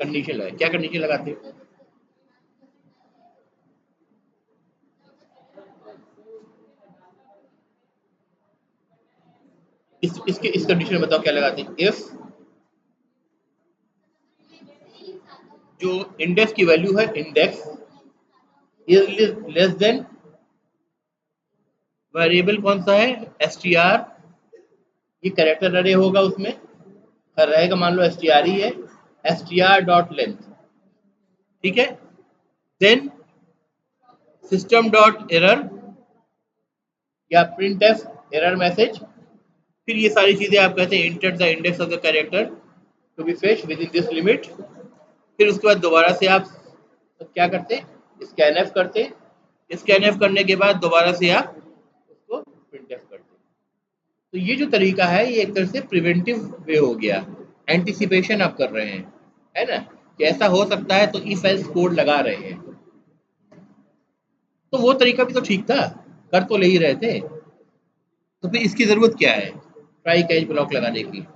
कंडीशन लगा, क्या कंडीशन लगाते हो? इस कंडीशन में बताओ क्या लगाते हैं? इफ जो इंडेक्स की वैल्यू है, index is less than variable कौन सा है? S T R. ये कैरेक्टर अरे होगा उसमें, रहेगा मान लो एस टी आर ही है, S T R dot length, ठीक है। देन सिस्टम डॉट एरर या प्रिंट एफ एरर मैसेज। फिर ये सारी चीजें आप कहते हैं enter the index of the character to be fetch within this limit. फिर उसके बाद दोबारा से आप क्या करते? स्कैन एफ करते। स्कैन एफ करने के बाद दोबारा से आप उसको प्रिंट एफ करते। तो ये जो तरीका है, ये एक तरह से प्रिवेंटिव वे हो गया, एंटिसिपेशन आप कर रहे हैं, है ना, कि ऐसा हो सकता है तो इफ एल्स कोड लगा रहे हैं। तो वो तरीका भी तो ठीक था, कर तो ले ही रहे थे, तो फिर इसकी जरूरत क्या है ट्राई कैच ब्लॉक लगाने की?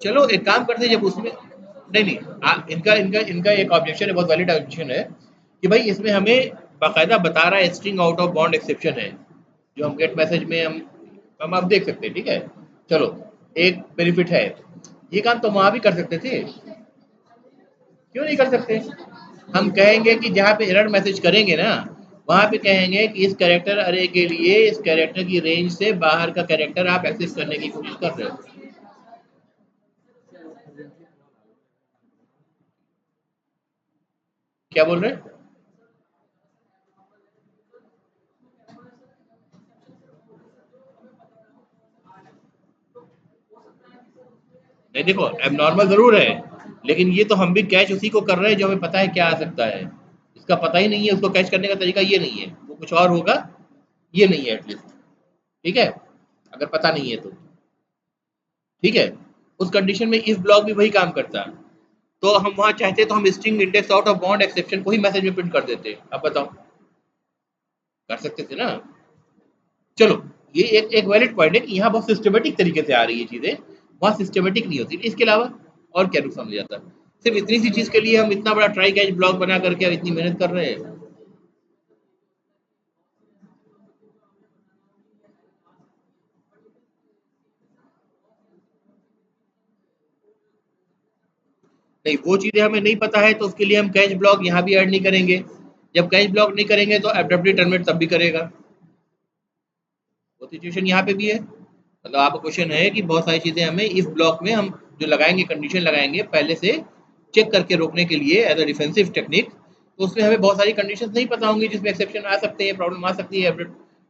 चलो एक काम करते हैं, जब उसमें नहीं नहीं इनका इनका इनका एक ऑब्जेक्शन है, बहुत वैलिड ऑब्जेक्शन है, कि भाई इसमें हमें बाकायदा बता रहा है string out of bound exception है, जो हम गेट मैसेज में हम आप देख सकते हैं, ठीक है। चलो, एक बेनिफिट है, ये काम तो वहां भी कर सकते थे, क्यों नहीं कर सकते? हम कहेंगे कि जहाँ पे एरर मैसेज करेंगे ना, वहां पे कहेंगे कि इस कैरेक्टर अरे के लिए इस कैरेक्टर की रेंज से बाहर का कैरेक्टर आप एक्सेस करने की कोशिश कर रहे हो। क्या बोल रहे हैं? नहीं देखो, एबनॉर्मल जरूर है, लेकिन ये तो हम भी कैच उसी को कर रहे हैं जो हमें पता है क्या आ सकता है। इसका पता ही नहीं है, उसको कैच करने का तरीका ये नहीं है, वो कुछ और होगा, ये नहीं है एटलीस्ट, ठीक है, अगर पता नहीं है तो, ठीक है। उस कंडीशन में इफ ब्लॉक भी वही काम करता, तो हम वहां चाहते तो हम string index out of bound exception को ही मैसेज में प्रिंट कर देते। अब बताओ, कर सकते थे ना? चलो, ये एक एक वैलिड पॉइंट है कि यहाँ बहुत सिस्टमेटिक तरीके से आ रही है चीजें, वहाँ सिस्टमेटिक नहीं होती। इसके अलावा और क्या नुकसान हो जाता? सिर्फ इतनी सी चीज के लिए हम इतना बड़ा ट्राई कैच ब्लॉक बना करके अब इतनी मेहनत कर रहे हैं। नहीं, वो चीजें हमें नहीं पता है, तो उसके लिए हम कैच ब्लॉक यहाँ भी ऐड नहीं करेंगे। जब कैच ब्लॉक नहीं करेंगे तो एब्रप्टली टर्मिनेट तब भी करेगा। वो सिचुएशन यहाँ पे भी है। मतलब आपका क्वेश्चन है कि बहुत सारी चीजें हमें इफ ब्लॉक में हम जो लगाएंगे, कंडीशन लगाएंगे पहले से चेक करके रोकने के लिए एज अ डिफेंसिव टेक्निक, तो उसमें हमें बहुत सारी कंडीशंस नहीं पता होंगी जिसमें एक्सेप्शन आ सकते हैं, प्रॉब्लम आ सकती है,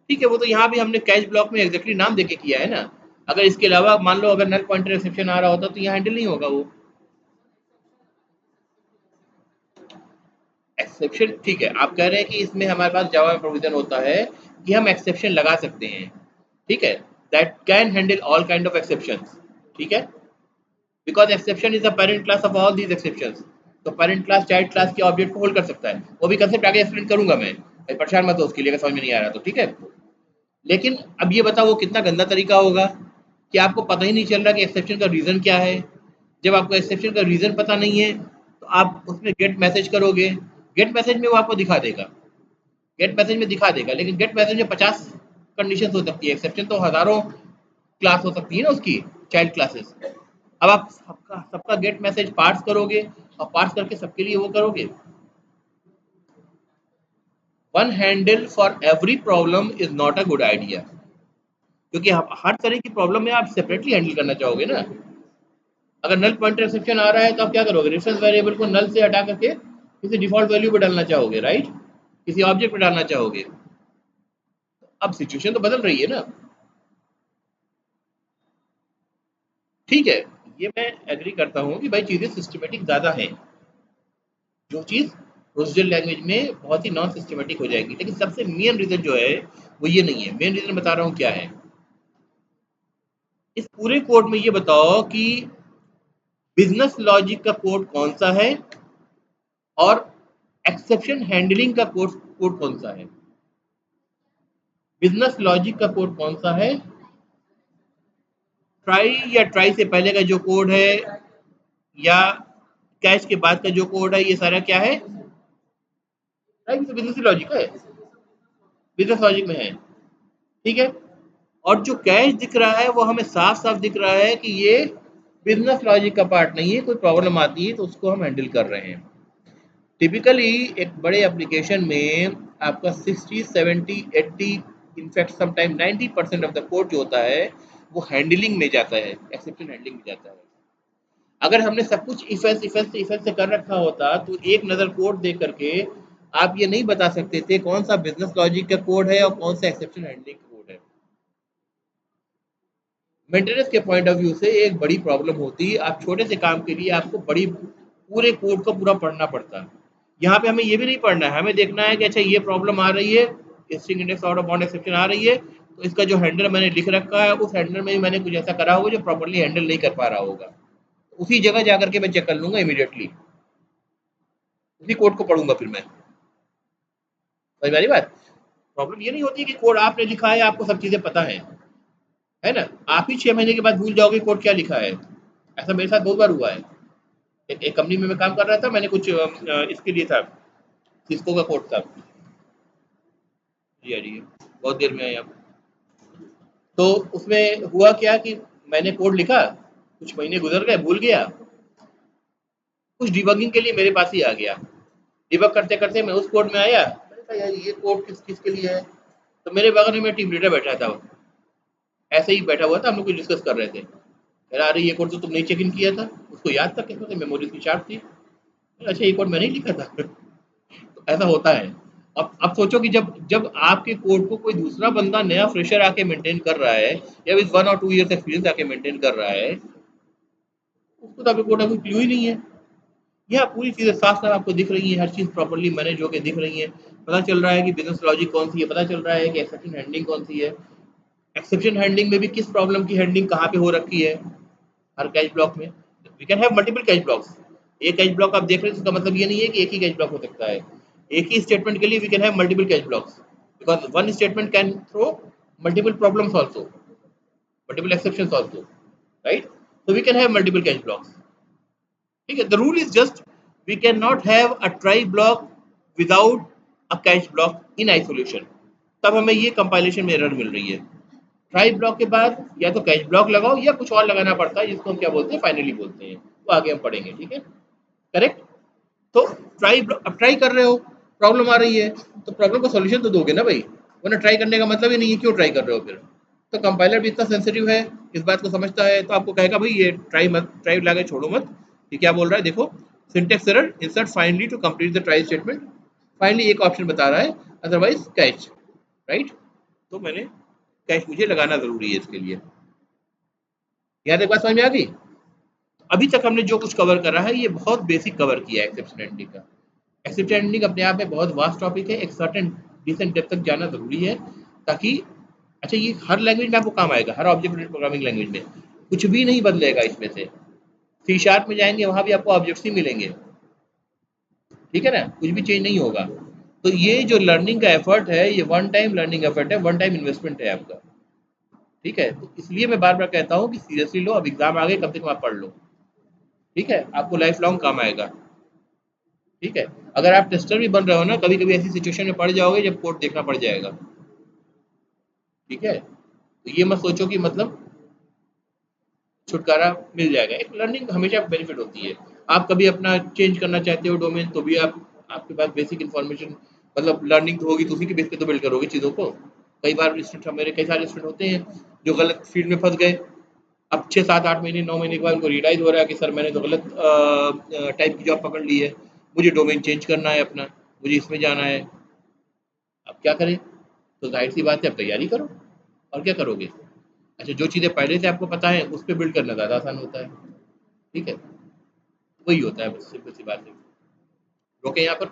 ठीक है, वो तो यहाँ भी हमने कैच ब्लॉक में एग्जैक्टली नाम देके किया है ना। अगर इसके अलावा मान लो अगर नल पॉइंटर एक्सेप्शन आ रहा होता तो यहाँ हैंडल नहीं होगा वो एक्सेप्शन। ठीक है, आप कह रहे हैं कि इसमें हमारे पास जावा में प्रोविजन होता है कि हम एक्सेप्शन लगा सकते हैं। ठीक है, that can handle all kind of exceptions. ठीक है, because exception is the parent class of all these exceptions. तो पेरेंट क्लास चाइल्ड क्लास के ऑब्जेक्ट को होल्ड कर सकता है। वो भी कंसेप्ट आगे एक्सप्लेन करूंगा मैं, भाई परेशान मत हो उसके लिए, अगर समझ में नहीं आ रहा तो। ठीक है, लेकिन अब ये बताओ वो कितना गंदा तरीका होगा कि आपको पता ही नहीं चल रहा कि एक्सेप्शन का रीज़न क्या है। जब आपको एक्सेप्शन का रीज़न पता नहीं है तो आप उसमें गेट मैसेज करोगे, गेट मैसेज में वो आपको दिखा देगा, गेट मैसेज में दिखा देगा, लेकिन गेट मैसेज में 50 कंडीशन हो सकती है, एक्सेप्शन तो हज़ारों क्लास हो सकती है ना उसकी, चाइल्ड क्लासेस। अब आप सबका सबका गेट मैसेज पार्स करोगे और पार्स करके सबके लिए वो करोगे। One handle for every problem is not a good idea, क्योंकि हर तरह की प्रॉब्लम में आप सेपरेटली हैंडल करना चाहोगे ना। अगर नल पॉइंटर एक्सेप्शन आ रहा है तो आप क्या करोगे, रेफरेंस वेरिएबल को नल से हटा करके किसी डिफॉल्ट वैल्यू पे डालना चाहोगे, राइट, किसी ऑब्जेक्ट पे डालना चाहोगे। अब सिचुएशन तो बदल रही है ना। ठीक है, ये मैं एग्री करता हूँ कि भाई चीज़ें सिस्टमेटिक ज़्यादा हैं, जो चीज़ प्रोसीजर लैंग्वेज में बहुत ही नॉन सिस्टमेटिक हो जाएगी, लेकिन सबसे मेन रीज़न जो है वो ये नहीं है। मेन रीज़न बता रहा हूँ क्या है। इस पूरे कोड में ये बताओ कि बिजनेस लॉजिक का कोड कौन सा है और एक्सेप्शन हैंडलिंग का कोड कोड कौन सा है। बिजनेस लॉजिक का कोड कौन सा है, ट्राई या ट्राई से पहले का जो कोड है या कैश के बाद का जो कोड है, ये सारा क्या है, ट्राई तो बिजनेस लॉजिक है, बिजनेस लॉजिक में है। ठीक है, और जो कैश दिख रहा है वो हमें साफ साफ दिख रहा है कि ये बिजनेस लॉजिक का पार्ट नहीं है, कोई प्रॉब्लम आती है तो उसको हम हैंडल कर रहे हैं। टिपिकली एक बड़े एप्लीकेशन में आपका 60, 70, 80, in fact sometime 90% of the code जो होता है वो हैंडलिंग में जाता है, एक्सेप्शन हैंडलिंग में जाता है। अगर हमने सब कुछ इफेंस इफेंस इफेंस से कर रखा होता तो एक नज़र कोड देख करके आप ये नहीं बता सकते थे कौन सा बिजनेस लॉजिक का कोड है और कौन सा एक्सेप्शन हैंडलिंग कोड है। मेंटेनेंस के पॉइंट ऑफ व्यू से एक बड़ी प्रॉब्लम होती, आप छोटे से काम के लिए आपको बड़ी पूरे कोड को पूरा पढ़ना पड़ता। यहाँ पे हमें ये भी नहीं पढ़ना है, हमें देखना है कि अच्छा ये प्रॉब्लम आ रही है, string index out of bound exception आ रही है, तो इसका जो हैंडल मैंने लिख रखा है उस हैंडल में मैंने कुछ ऐसा करा होगा जो प्रॉपरली हैंडल नहीं कर पा रहा होगा, उसी जगह जाकर के मैं चेक कर लूंगा इमीडिएटली, उसी कोड को पढ़ूंगा फिर मैं। समझ में आ रही बात। प्रॉब्लम ये नहीं होती कि कोड आपने लिखा है आपको सब चीजें पता है ना, आप ही 6 महीने के बाद भूल जाओगे कोड क्या लिखा है। ऐसा मेरे साथ बहुत बार हुआ है। एक कंपनी में मैं काम कर रहा था, मैंने कुछ इसके लिए था, सिस्को का कोड था। जी आ रही है, बहुत देर में आए आप। तो उसमें हुआ क्या कि मैंने कोड लिखा, कुछ महीने गुजर गए, भूल गया, कुछ डिबगिंग के लिए मेरे पास ही आ गया। डिबग करते करते मैं उस कोड में आया, मैंने कहा यार ये कोड किस किस के लिए है। तो मेरे बगल में मेरा टीम लीडर बैठा था, ऐसे ही बैठा हुआ था, हम लोग कुछ डिस्कस कर रहे थे। कह रहा अरे ये कोड तो तुमने चेक इन किया था, उसको याद था किसमें थे, मेमोरी की चार्ट थी। अच्छा ये कोड मैंने ही लिखा था। तो ऐसा होता है। अब सोचो कि जब जब आपके कोड को कोई दूसरा बंदा नया फ्रेशर आके मेंटेन कर रहा है या विद 1 और 2 ईयर्स एक्सपीरियंस आके मेंटेन कर रहा है, उसको तो आपके कोड का कोई क्लू ही नहीं है। यह पूरी चीज़ें साफ साफ आपको दिख रही है, हर चीज़ प्रॉपरली मैनेज होकर दिख रही है। पता चल रहा है कि बिजनेस लॉजिक कौन सी है, पता चल रहा है कि एक्सेप्शन हैंडलिंग कौन सी है, एक्सेप्शन हैंडलिंग में भी किस प्रॉब्लम की हैंडलिंग कहाँ पे हो रखी है। हर कैच ब्लॉक में we can have multiple catch blocks. एक कैच ब्लॉक आप देख रहे हैं इसका मतलब ये नहीं है कि एक ही कैच ब्लॉक हो सकता है। एक ही स्टेटमेंट के लिए we can have multiple catch blocks, because one statement can throw multiple problems also, multiple exceptions also, right. so we can have multiple catch blocks. ठीक है, the rule is just we can not have a try block without a catch block in isolation. तब हमें ये compilation में error मिल रही है। Try block के बाद या तो कैच ब्लॉक लगाओ या कुछ और लगाना पड़ता है जिसको हम क्या बोलते हैं, फाइनली बोलते हैं, वो आगे हम पढ़ेंगे। ठीक है, करेक्ट। तो ट्राई अब ट्राई कर रहे हो, प्रॉब्लम आ रही है, तो प्रॉब्लम का सॉल्यूशन तो दोगे ना भाई, वरना ट्राई करने का मतलब ही नहीं है, क्यों ट्राई कर रहे हो फिर। तो कंपाइलर भी इतना सेंसिटिव है, इस बात को समझता है, तो आपको कहेगा भाई ये ट्राई मत, ट्राई लगा छोड़ो मत। ये क्या बोल रहा है देखो, syntax error, insert finally to complete the try statement. Finally एक ऑप्शन बता रहा है, अदरवाइज कैच, राइट। तो मैंने कैश मुझे लगाना ज़रूरी है इसके लिए। यहाँ तक बात समझ में आ गई? अभी तक हमने जो कुछ कवर करा है ये बहुत बेसिक कवर किया है एक्सेप्शन हैंडलिंग का। एक्सेप्शन हैंडलिंग अपने आप में बहुत वास्ट टॉपिक है, एक सर्टेन डिसेंट डेप्थ तक जाना ज़रूरी है ताकि अच्छा ये हर लैंग्वेज में आपको काम आएगा, हर ऑब्जेक्ट ओरिएंटेड प्रोग्रामिंग लैंग्वेज में। कुछ भी नहीं बदलेगा इसमें से। सी शार्प में जाएँगे वहाँ भी आपको ऑब्जेक्ट्स ही मिलेंगे, ठीक है ना? कुछ भी चेंज नहीं होगा। तो ये जो लर्निंग का एफर्ट है, ये वन टाइम लर्निंग एफर्ट है, वन टाइम इन्वेस्टमेंट है आपका, ठीक है? तो इसलिए मैं बार-बार कहता हूँ कि सीरियसली लो, अब एग्ज़ाम आ गए, कम से कम आप पढ़ लो, ठीक है? आपको लाइफ लॉन्ग काम आएगा, ठीक है? अगर आप टेस्टर भी बन रहे हो ना, कभी-कभी ऐसी सिचुएशन में पड़ जाओगे जब कोड देखना पड़ जाएगा, ठीक है? तो ये मत सोचो कि मतलब छुटकारा मिल जाएगा। एक लर्निंग हमेशा बेनिफिट होती है। आप कभी अपना चेंज करना चाहते हो डोमेन तो भी आप आपके पास बेसिक इन्फॉर्मेशन मतलब लर्निंग तो होगी तो उसी के बेस पे तो बिल्ड करोगे चीज़ों को। कई बार स्टूडेंट मेरे कई सारे स्टूडेंट होते हैं जो गलत फील्ड में फँस गए। अब 6, 7, 8 महीने 9 महीने के बाद उनको रियलाइज़ हो रहा है कि सर मैंने तो गलत टाइप की जॉब पकड़ ली है। मुझे डोमेन चेंज करना है अपना, मुझे इसमें जाना है। अब क्या करें? तो ज़ाहिर-सी बात है अब तैयारी करो और क्या करोगे? अच्छा जो चीज़ें पहले से आपको पता है उस पे बिल्ड करना ज़्यादा आसान होता है। ठीक है? वही होता है बस सिंपल सी बात है। रोकें यहाँ पर?